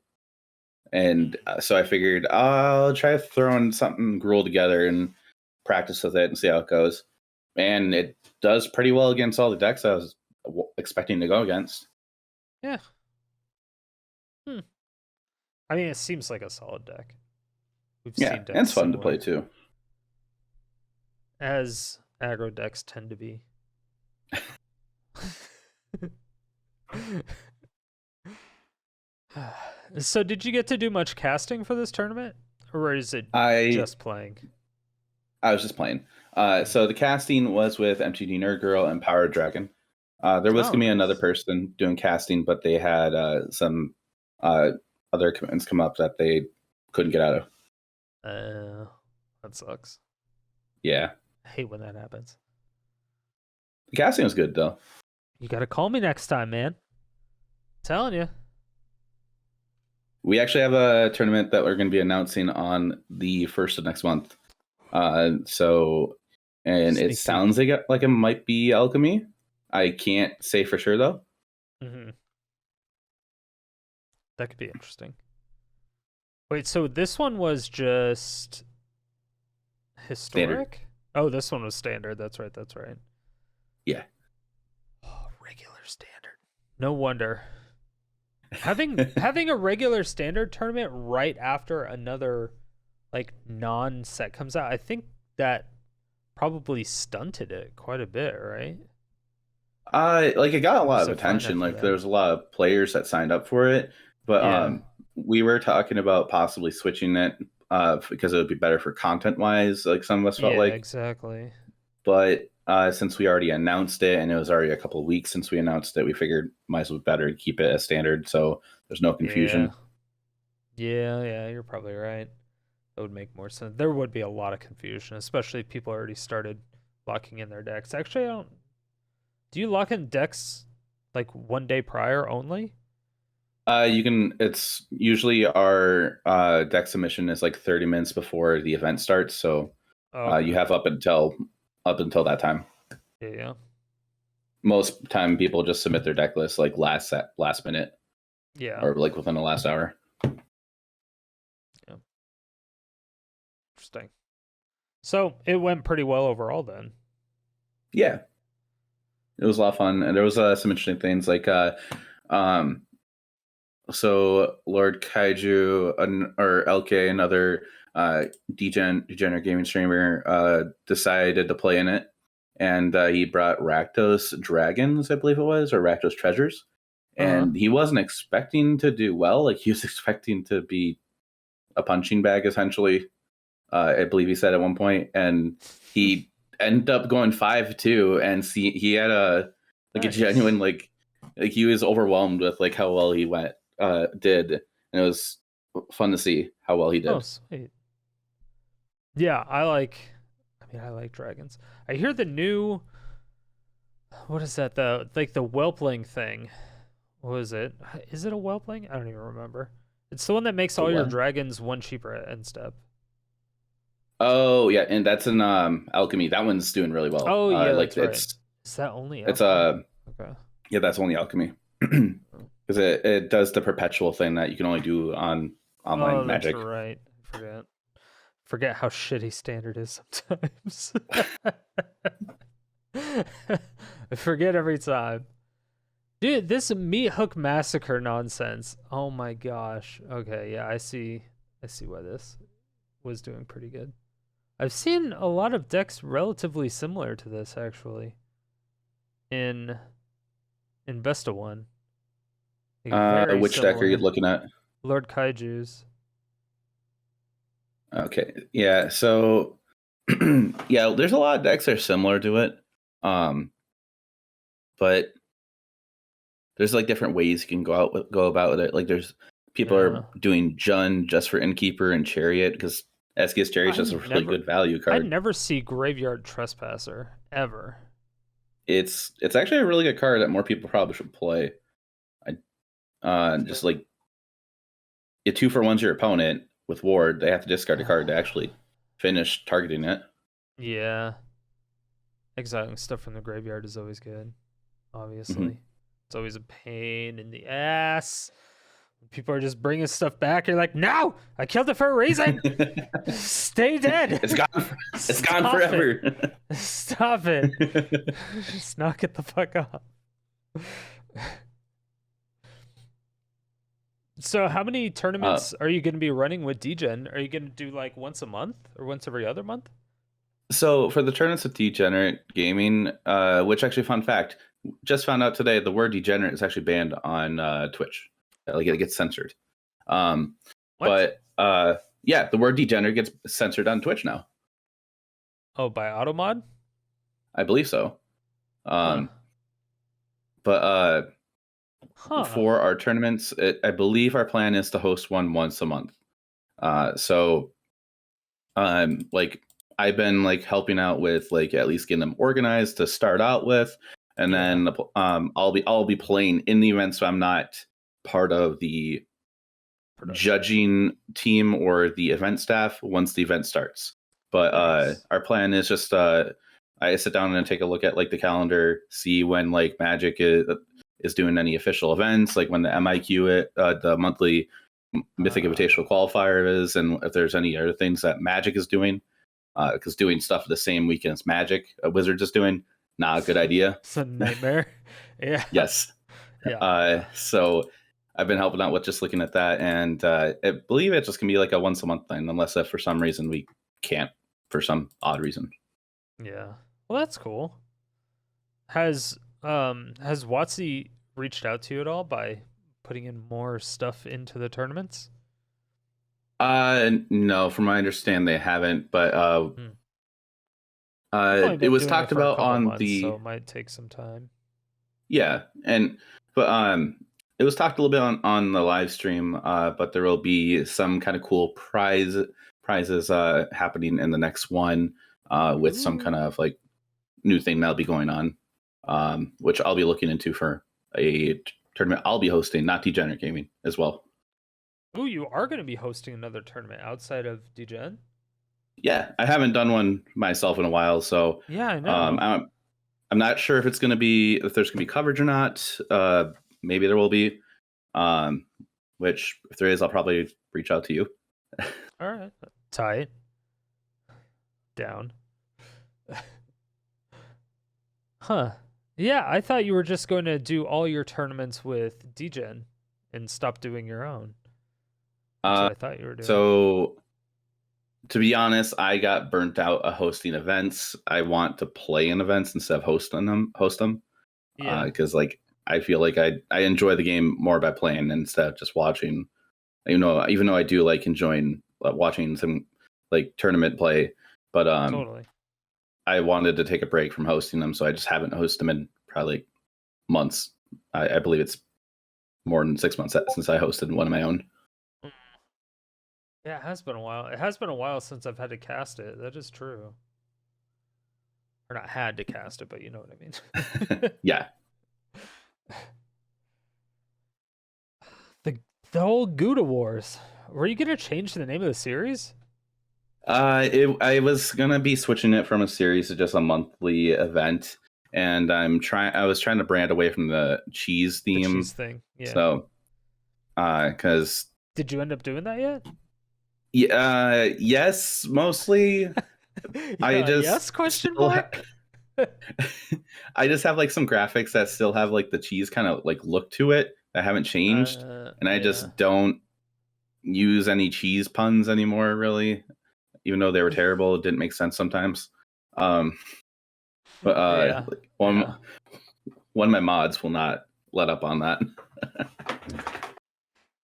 And so I figured I'll try throwing something Gruul together and practice with it and see how it goes. And it does pretty well against all the decks I was expecting to go against. Yeah. I mean, it seems like a solid deck. We've seen decks and it's fun to similar, play too. as aggro decks tend to be. So did you get to do much casting for this tournament, or is it just playing? I was just playing. So the casting was with MTG Nerd Girl and Power Dragon. There was going to be another person doing casting, but they had some other commitments come up that they couldn't get out of. That sucks. Yeah. I hate when that happens. The casting was good, though. You got to call me next time, man. I'm telling you. We actually have a tournament that we're going to be announcing on the 1st of next month. It sounds like it might be Alchemy. I can't say for sure, though. That could be interesting. Wait, so this one was just historic? Standard. Oh, this one was standard. That's right. Yeah. Oh, regular No wonder. Having a regular standard tournament right after another like non-set comes out, I think that probably stunted it quite a bit, right? Like it got a lot of So fine attention. after Like that. there was a lot of players that signed up for it, but Yeah. we were talking about possibly switching it because it would be better for content wise. Like some of us felt Yeah, like, exactly. but since we already announced it and it was already a couple of weeks since we announced it, we figured might as well be better to keep it as standard so there's no confusion. Yeah, you're probably right. That would make more sense. There would be a lot of confusion, especially if people already started locking in their decks. Actually, I don't. Do you lock in decks like 1 day prior only? You can. It's usually our deck submission is like 30 minutes before the event starts, so Okay. you have up until that time. Yeah. Most time, people just submit their deck list like last minute Yeah. or like within the last hour. Interesting. So it went pretty well overall then. Yeah, it was a lot of fun, and there was some interesting things like so Lord Kaiju or LK, another degenerate gaming streamer, decided to play in it, and he brought Rakdos Dragons, I believe it was, or Rakdos Treasures, and he wasn't expecting to do well. Like he was expecting to be a punching bag essentially. I believe he said at one point, and he ended up going 5-2, and he had a genuine like he was overwhelmed with like how well he did, and it was fun to see how well he did. Oh, sweet. Yeah, I like dragons. I hear the new, what is that? The whelpling thing. What is it? Is it a whelpling? I don't even remember. It's the one that makes all your dragons one cheaper at end step. Oh yeah, and that's an alchemy. That one's doing really well. Oh yeah, like that's right. Is that only alchemy? It's okay. Yeah, that's only alchemy. Because it does the perpetual thing that you can only do on online Magic. That's right. Forget how shitty standard is sometimes. I forget every time. Dude, this meat hook massacre nonsense. Oh my gosh. Okay, yeah, I see why this was doing pretty good. I've seen a lot of decks relatively similar to this actually. In Best of One. Like which deck are you looking at? Lord Kaiju's. Okay, yeah. So, yeah, there's a lot of decks that are similar to it, but there's like different ways you can go about with it. Like there's people are doing Jun just for Innkeeper and Chariot because SKS Chariot is just a really good value card. I never see Graveyard Trespasser ever. It's actually a really good card that more people probably should play. Just like you 2-for-1's your opponent with Ward, they have to discard a card to actually finish targeting it. Yeah. Exiling stuff from the graveyard is always good. Obviously. It's always a pain in the ass. People are just bringing stuff back. You're like, no, I killed it for a reason. Stay dead. It's gone forever. Stop it. Just knock it the fuck off. So how many tournaments are you going to be running with Degen? Are you going to do like once a month or once every other month? So for the tournaments of Degenerate Gaming, which actually, fun fact, just found out today, the word degenerate is actually banned on Twitch. Like it gets censored. But yeah, the word degenerate gets censored on Twitch now. Oh, by Automod? I believe so. But for our tournaments, I believe our plan is to host one once a month. So like I've been like helping out with like at least getting them organized to start out with, and then I'll be playing in the event, so I'm not part of the judging team or the event staff once the event starts. But our plan is just I sit down and take a look at like the calendar, see when like Magic is doing any official events, like when the MIQ the monthly Mythic Invitational qualifier is, and if there's any other things that Magic is doing, because doing stuff the same weekend as Magic Wizards is doing, not a good idea. It's a nightmare. Yeah. Yes. So I've been helping out with just looking at that, and I believe it's just gonna be like a once a month thing, unless if for some reason we can't, for some odd reason. Yeah. Well, that's cool. Has WotC reached out to you at all by putting in more stuff into the tournaments? No, from my understanding they haven't, but it was talked about on months, the so it might take some time. Yeah, but it was talked a little bit on the live stream, but there will be some kind of cool prizes happening in the next one, with some kind of like new thing that'll be going on, which I'll be looking into for a tournament I'll be hosting, not Degenerate Gaming as well. Ooh, you are going to be hosting another tournament outside of Degen? Yeah, I haven't done one myself in a while, so yeah, I know. I'm not sure if there's going to be coverage or not. Maybe there will be. Which if there is, I'll probably reach out to you. All right, tight. Down. Huh. Yeah, I thought you were just going to do all your tournaments with Degen and stop doing your own. That's what I thought you were doing. So, to be honest, I got burnt out of hosting events. I want to play in events instead of host them. Yeah. Because like I feel like I enjoy the game more by playing instead of just watching. Even though I do like enjoying watching some like tournament play, but totally. I wanted to take a break from hosting them, so I just haven't hosted them in probably months. I believe it's more than 6 months since I hosted one of my own. Yeah, it has been a while. It has been a while since I've had to cast it. That is true. Or not had to cast it, but you know what I mean. Yeah. The whole Gouda Wars. Were you gonna change the name of the series? I was gonna be switching it from a series to just a monthly event, and I was trying to brand away from the cheese theme. The cheese thing, yeah. So, because did you end up doing that yet? Yeah. Yes, mostly. I just yes question mark. I just have like some graphics that still have like the cheese kind of like look to it that haven't changed, and I just don't use any cheese puns anymore, really. Even though they were terrible, it didn't make sense sometimes. But one of my mods will not let up on that.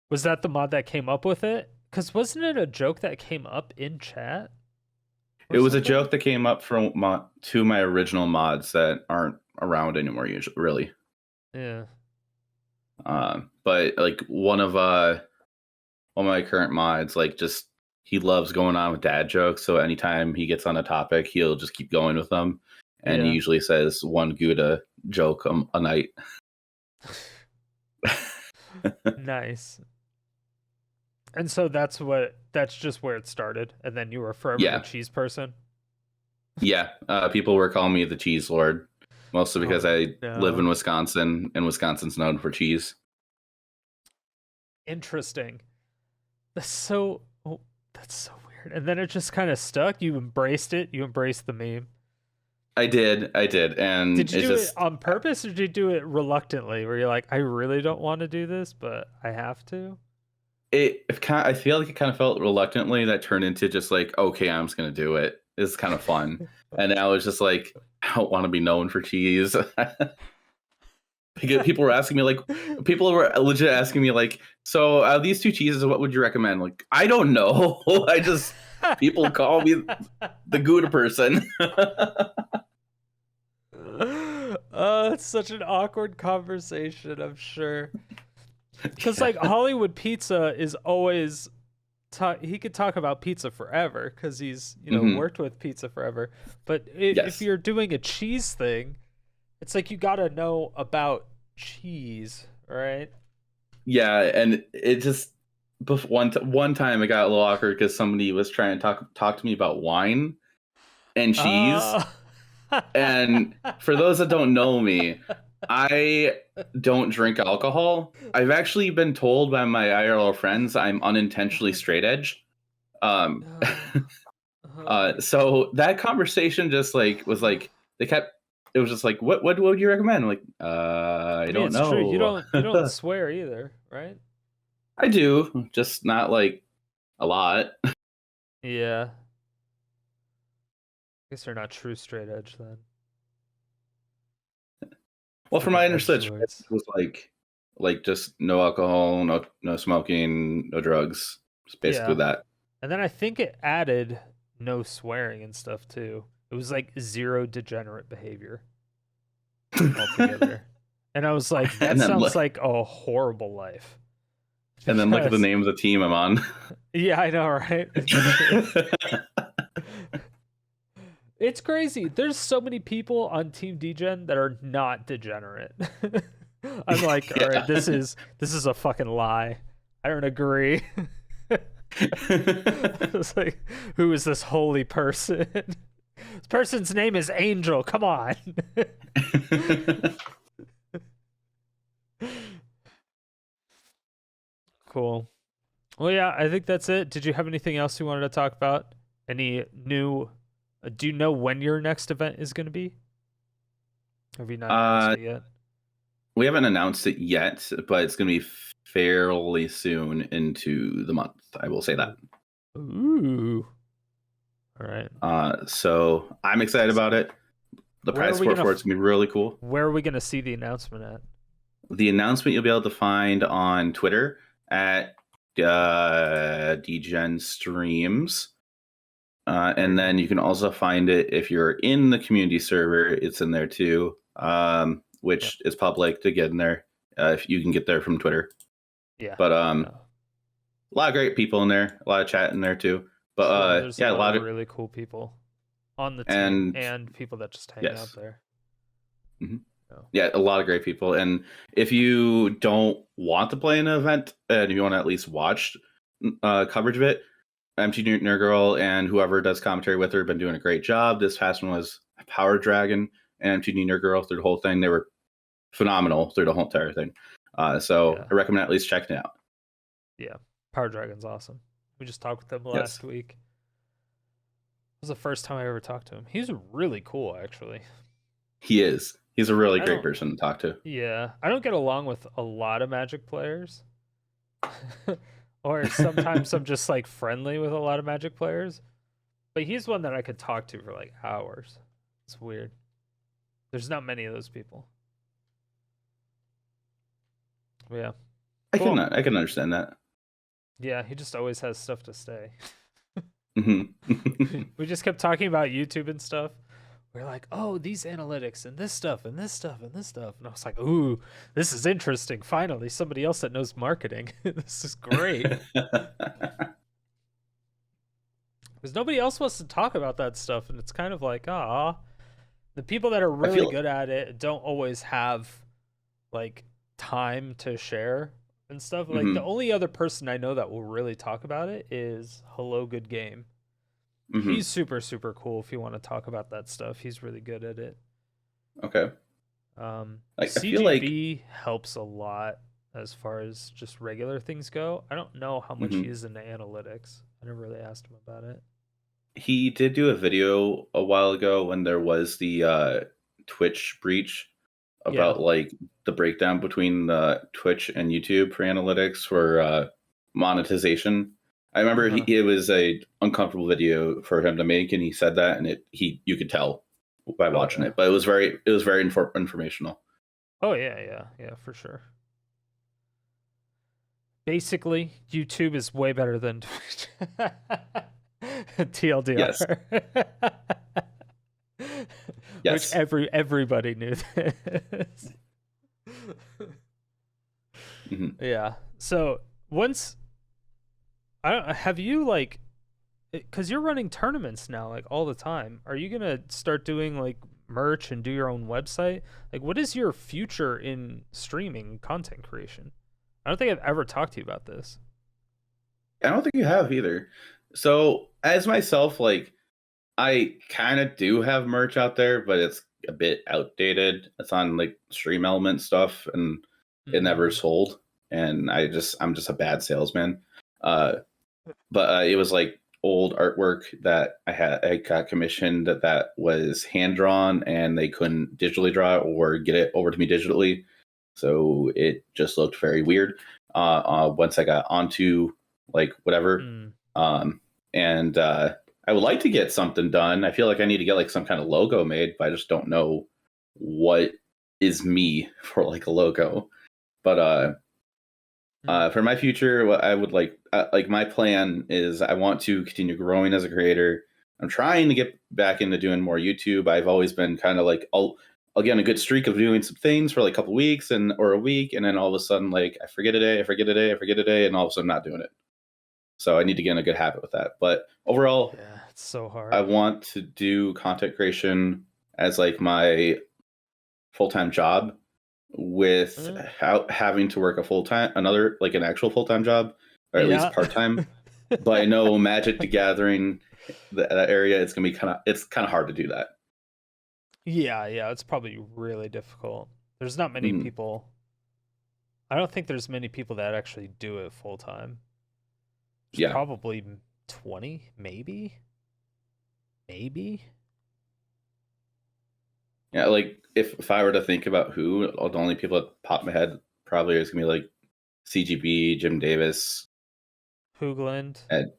Was that the mod that came up with it? Because wasn't it a joke that came up in chat? It was a joke that came up from two of my original mods that aren't around anymore, usually, really. Yeah. But like one of my current mods, like just he loves going on with dad jokes. So anytime he gets on a topic, he'll just keep going with them, and he usually says one Gouda joke a night. Nice. And so that's just where it started, and then you were forever a cheese person. Yeah, people were calling me the Cheese Lord, mostly because I live in Wisconsin, and Wisconsin's known for cheese. Interesting. That's so weird. And then it just kind of stuck. You embraced it. You embraced the meme. I did. And did you do it on purpose, or did you do it reluctantly? Where you're like, I really don't want to do this, but I have to. I feel like it kind of felt reluctantly that turned into just like, okay, I'm just gonna do it. It's kind of fun. And I was just like, I don't want to be known for cheese. People were asking me people were legit asking me like, so out of these two cheeses, what would you recommend? Like, I don't know. I just people call me the Gouda person. It's such an awkward conversation, I'm sure. Because like Hollywood Pizza is always he could talk about pizza forever because he's worked with pizza forever. But if you're doing a cheese thing, it's like you gotta know about cheese, right? Yeah, and it just one time it got a little awkward because somebody was trying to talk to me about wine and cheese. And for those that don't know me, I don't drink alcohol. I've actually been told by my IRL friends I'm unintentionally straight edge. So that conversation just like was like they kept it was just like, what would you recommend? I'm like, I mean, don't it's know. true. You don't swear either, right? I do, just not like a lot. Yeah. Guess they're not true straight edge then. Well, from my Fucking edge understanding, it lords. was like just no alcohol, no smoking, no drugs. Just basically Yeah. that. And then I think it added no swearing and stuff too. It was like 0 degenerate behavior altogether. And I was like, that And then, sounds like a horrible life. And then look at the Because- name of the team I'm on. Yeah, I know, right? It's crazy. There's so many people on Team Degen that are not degenerate. I'm like, all right, this is a fucking lie. I don't agree. It's like, who is this holy person? This person's name is Angel. Come on. Cool. Well, yeah, I think that's it. Did you have anything else you wanted to talk about? Any new? Do you know when your next event is going to be? Have you not announced it yet? We haven't announced it yet, but it's going to be fairly soon into the month. I will say that. Ooh. All right. So I'm excited about it. The Where prize are we support gonna for it's going to be really cool. Where are we going to see the announcement at? The announcement you'll be able to find on Twitter at Degen Streams. And then you can also find it if you're in the community server. It's in there too, which is public to get in there. If you can get there from Twitter. Yeah. But a lot of great people in there, a lot of chat in there too. But there's yeah, a lot of of really cool people on the team And- and people that just hang yes. out there. yeah, a lot of great people. And if you don't want to play an event and you want to at least watch coverage of it, MT Nerd Girl and whoever does commentary with her have been doing a great job. This past one was Power Dragon and MT Nerd Girl through the whole thing. They were phenomenal through the whole entire thing. So Yeah. I recommend at least checking it out. Yeah. Power Dragon's awesome. We just talked with him Yes. last week. It was the first time I ever talked to him. He's really cool, actually. He is. He's a really I great don't- person to talk to. Yeah. I don't get along with a lot of Magic players. Or sometimes I'm just like friendly with a lot of Magic players. But he's one that I could talk to for like hours. It's weird. There's not many of those people. But yeah. Cool. I can understand that. Yeah, he just always has stuff to say. Mhm. We just kept talking about YouTube and stuff. We're like, oh, these analytics and this stuff and this stuff and this stuff. And I was like, ooh, this is interesting. Finally, somebody else that knows marketing. This is great. Because nobody else wants to talk about that stuff. And it's kind of like, the people that are really feel- good at it don't always have like time to share and stuff. Like Mhm. the only other person I know that will really talk about it is Hello Good Game. Mhm. He's super, super cool if you want to talk about that stuff. He's really good at it. Okay. I feel like- CGB helps a lot as far as just regular things go. I don't know how much Mhm. he is into analytics. I never really asked him about it. He did do a video a while ago when there was the Twitch breach about like the breakdown between Twitch and YouTube for analytics for monetization. I remember Uh-huh. it was a uncomfortable video for him to make, and he said that, and you could tell by watching yeah. it, but it was very informational. Oh yeah, for sure. Basically, YouTube is way better than Twitch. TLDR. Yes. Yes. Which everybody knew this. Mhm. Yeah. So once I don't have you like because you're running tournaments now like all the time. Are you gonna start doing like merch and do your own website? Like what is your future in streaming content creation? I don't think I've ever talked to you about this. I don't think you have either. So as myself, like I kind of do have merch out there, but it's a bit outdated. It's on like Stream Element stuff, and it never sold. And I'm just a bad salesman. But it was like old artwork that I got commissioned that was hand drawn, and they couldn't digitally draw it or get it over to me digitally, so it just looked very weird. Once I got onto like whatever, and I would like to get something done. I feel like I need to get like some kind of logo made, but I just don't know what is me for like a logo. But for my future, what I would like my plan is I want to continue growing as a creator. I'm trying to get back into doing more YouTube. I've always been kind of like, I'll get on a good streak of doing some things for like a couple weeks or a week, and then all of a sudden, like I forget a day, and all of a sudden not doing it. So I need to get in a good habit with that. But overall, yeah, it's so hard. I want to do content creation as like my full-time job without having to work an actual full-time job, or at least part-time. But I know Magic the Gathering, that area, it's kind of hard to do that. Yeah, it's probably really difficult. There's not many people. I don't think there's many people that actually do it full time. There's probably 20, maybe. Yeah, like if I were to think about who, the only people that pop in my head probably is gonna be like CGB, Jim Davis, Hoogland, and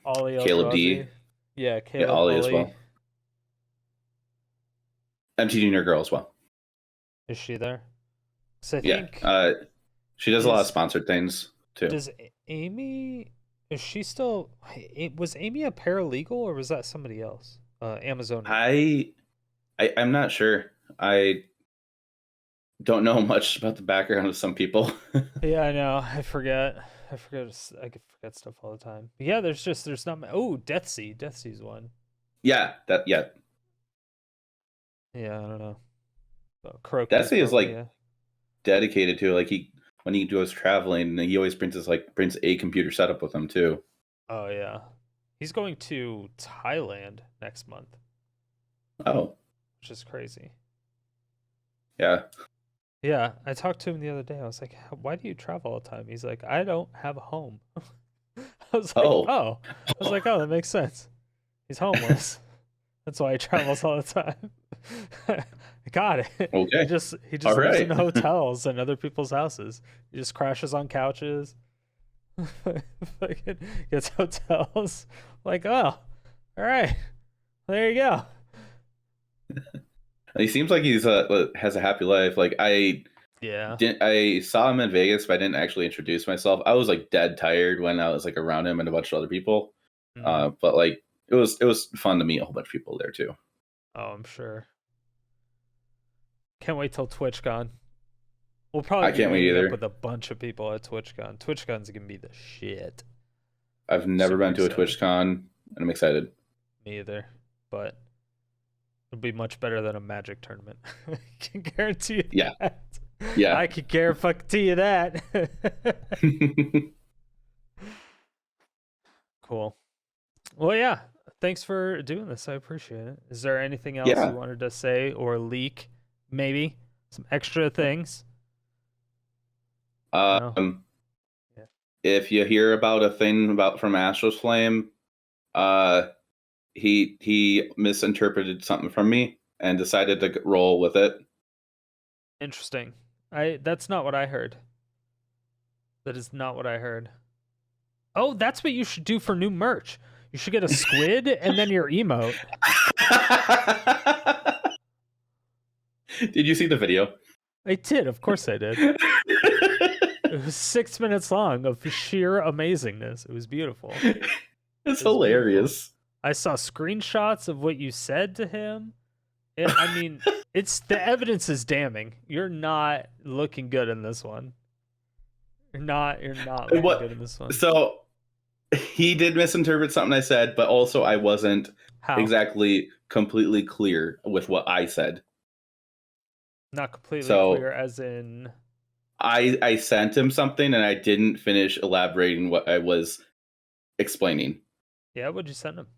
Ollie Caleb D. Eldrazi. Yeah, Caleb Ollie as well. MTG Junior Girl as well. Is she there? So I think she does a lot of sponsored things too. Does Amy? Is she still? Was Amy a paralegal or was that somebody else? Amazon. I'm not sure. I don't know much about the background of some people. Yeah, I know. I forget. I forget stuff all the time. But yeah, there's not. Oh, Deathsea. Deathsea's one. Yeah. Yeah, I don't know. Deathsea is like dedicated to like when he goes traveling, he always brings a computer setup with him too. Oh yeah, he's going to Thailand next month. Oh, which is crazy. Yeah. Yeah, I talked to him the other day. I was like, "Why do you travel all the time?" He's like, "I don't have a home." I was like, "Oh." I was like, "Oh, that makes sense. He's homeless. That's why he travels all the time." I got it. Okay. He just All lives right. in hotels and other people's houses. He just crashes on couches. Fucking gets hotels. Like, oh, all right. There you go. He seems like he's has a happy life. Like I saw him in Vegas, but I didn't actually introduce myself. I was like dead tired when I was like around him and a bunch of other people. But like it was fun to meet a whole bunch of people there too. Oh, I'm sure. Can't wait till TwitchCon. We'll probably I can't wait meeting either. up with a bunch of people at TwitchCon. TwitchCon's gonna be the shit. I've never been to a TwitchCon, and I'm excited. Me either, but it'll be much better than a Magic tournament. I can guarantee you that. Yeah. I can guarantee you that. Cool. Well, yeah. Thanks for doing this. I appreciate it. Is there anything else you wanted to say or leak? Maybe some extra things? No? If you hear about a thing from Astralsflame, he misinterpreted something from me and decided to roll with it. Interesting. That's not what I heard. That is not what I heard. Oh, that's what you should do for new merch. You should get a squid and then your emote. Did you see the video? I did. Of course I did. It was 6 minutes long of sheer amazingness. It was beautiful. It's hilarious. Beautiful. I saw screenshots of what you said to him. I mean, the evidence is damning. You're not looking good in this one. You're not looking good in this one. So he did misinterpret something I said, but also I wasn't exactly completely clear with what I said. Not completely clear as in... I sent him something and I didn't finish elaborating what I was explaining. Yeah, what'd you send him?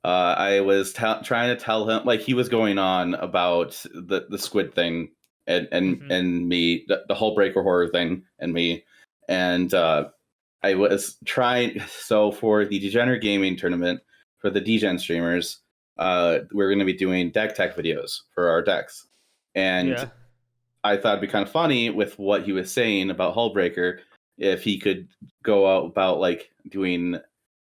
I was trying to tell him, like, he was going on about the squid thing, and me, the whole breaker horror thing, and me, and I was trying. So for the Degenerate Gaming tournament for the Degen streamers, we're going to be doing deck tech videos for our decks, and Yeah. I thought it'd be kind of funny with what he was saying about Hullbreaker if he could go out about like doing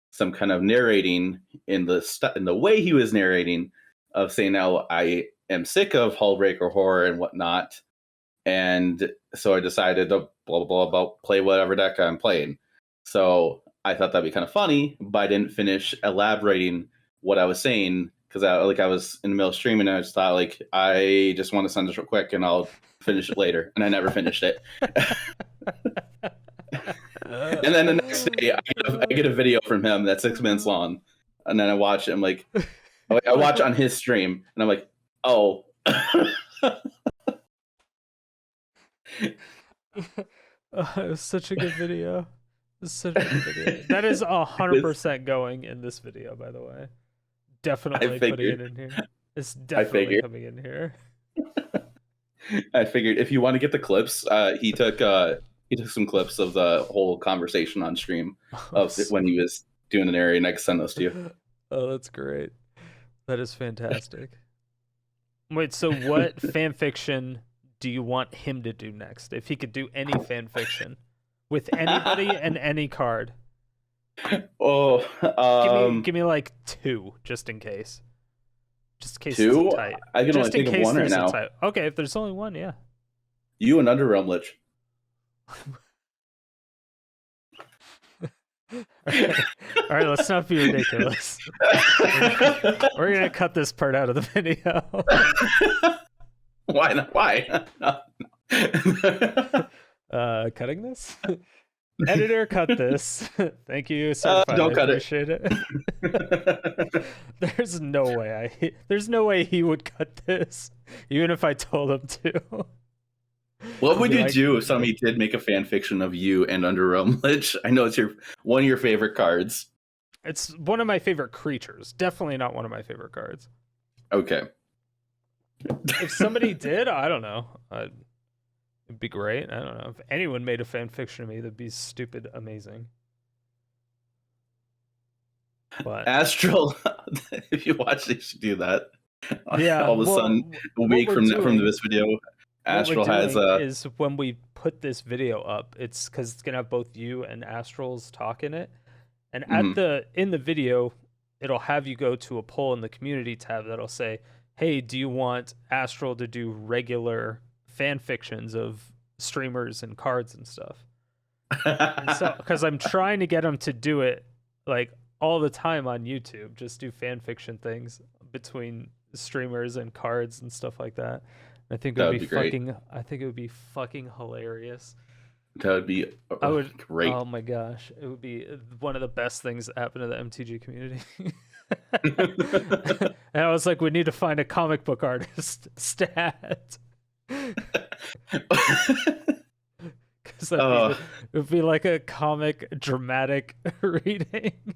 some kind of narrating in the way he was narrating of saying, "Now I am sick of Hullbreaker horror and whatnot," and so I decided to blah blah blah about play whatever deck I'm playing. So I thought that'd be kind of funny, but I didn't finish elaborating what I was saying because I was in the middle of streaming and I just thought like I just want to send this real quick and I'll finish it later, and I never finished it. And then the next day, I get a video from him that's 6 minutes long, and then I watch it. I'm like, I watch on his stream, and I'm like, oh. It was such a good video. It was such a good video. That is 100% going in this video, by the way. Definitely putting it in here. It's definitely coming in here. I figured if you want to get the clips, he took some clips of the whole conversation on stream of when he was doing an area, and I can send those to you. Oh, that's great. That is fantastic. Wait, so what fan fiction do you want him to do next? If he could do any fan fiction with anybody and any card. Oh, give me like 2, just in case. Just in case 2? it's tight. I can only think of one right now. Okay, if there's only one, yeah. You and Underrealm Lich. All right, let's not be ridiculous. We're gonna cut this part out of the video. Why not? Why? Cutting this? Editor, cut this. Thank you, certified. Don't cut appreciate it. There's no way he would cut this, even if I told him to. What would you do if somebody did make a fan fiction of you and Underrealm Lich? I know it's one of your favorite cards. It's one of my favorite creatures. Definitely not one of my favorite cards. Okay. If somebody did, I don't know. It'd be great. I don't know. If anyone made a fan fiction of me, that'd be stupid amazing. But Astral, if you watch, they should do that. Yeah. All of a sudden, a week from this video, Astral has is when we put this video up, it's because it's gonna have both you and Astral's talk in it, and in the video, it'll have you go to a poll in the community tab that'll say, "Hey, do you want Astral to do regular fan fictions of streamers and cards and stuff?" And so, because I'm trying to get him to do it like all the time on YouTube, just do fan fiction things between streamers and cards and stuff like that. I think it would be fucking. I think it would be fucking hilarious. That would be great. Oh my gosh, it would be one of the best things that happened to the MTG community. And I was like, we need to find a comic book artist stat. Because it would be like a comic dramatic reading.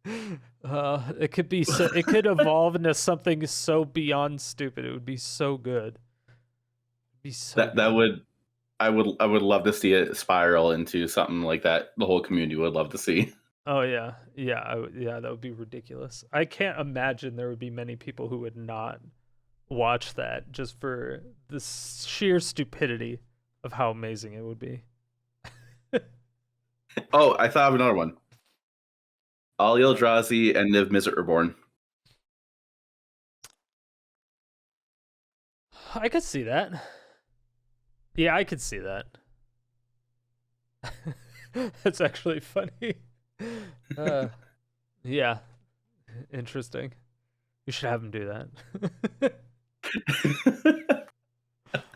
It could be so. It could evolve into something so beyond stupid. It would be so good. It'd be so. That would. I would love to see it spiral into something like that. The whole community would love to see. Oh yeah, that would be ridiculous. I can't imagine there would be many people who would not watch that just for the sheer stupidity of how amazing it would be. Oh, I thought of another one. Ali Eldrazi and Niv Mizzet Reborn. I could see that. Yeah, I could see that. That's actually funny. Yeah, interesting. We should have him do that.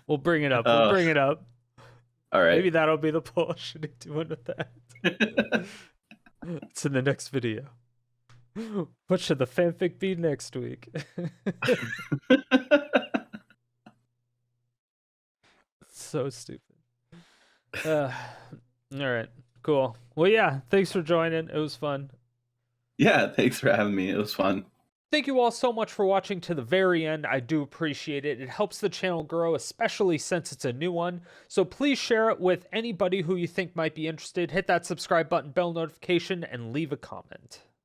We'll bring it up. We'll bring it up. All right. Maybe that'll be the poll. Should he do one with that? It's in the next video. What should the fanfic be next week? So stupid. All right, cool. Well, yeah, thanks for joining. It was fun. Yeah, thanks for having me. It was fun. Thank you all so much for watching to the very end. I do appreciate it. It helps the channel grow, especially since it's a new one. So please share it with anybody who you think might be interested. Hit that subscribe button, bell notification, and leave a comment.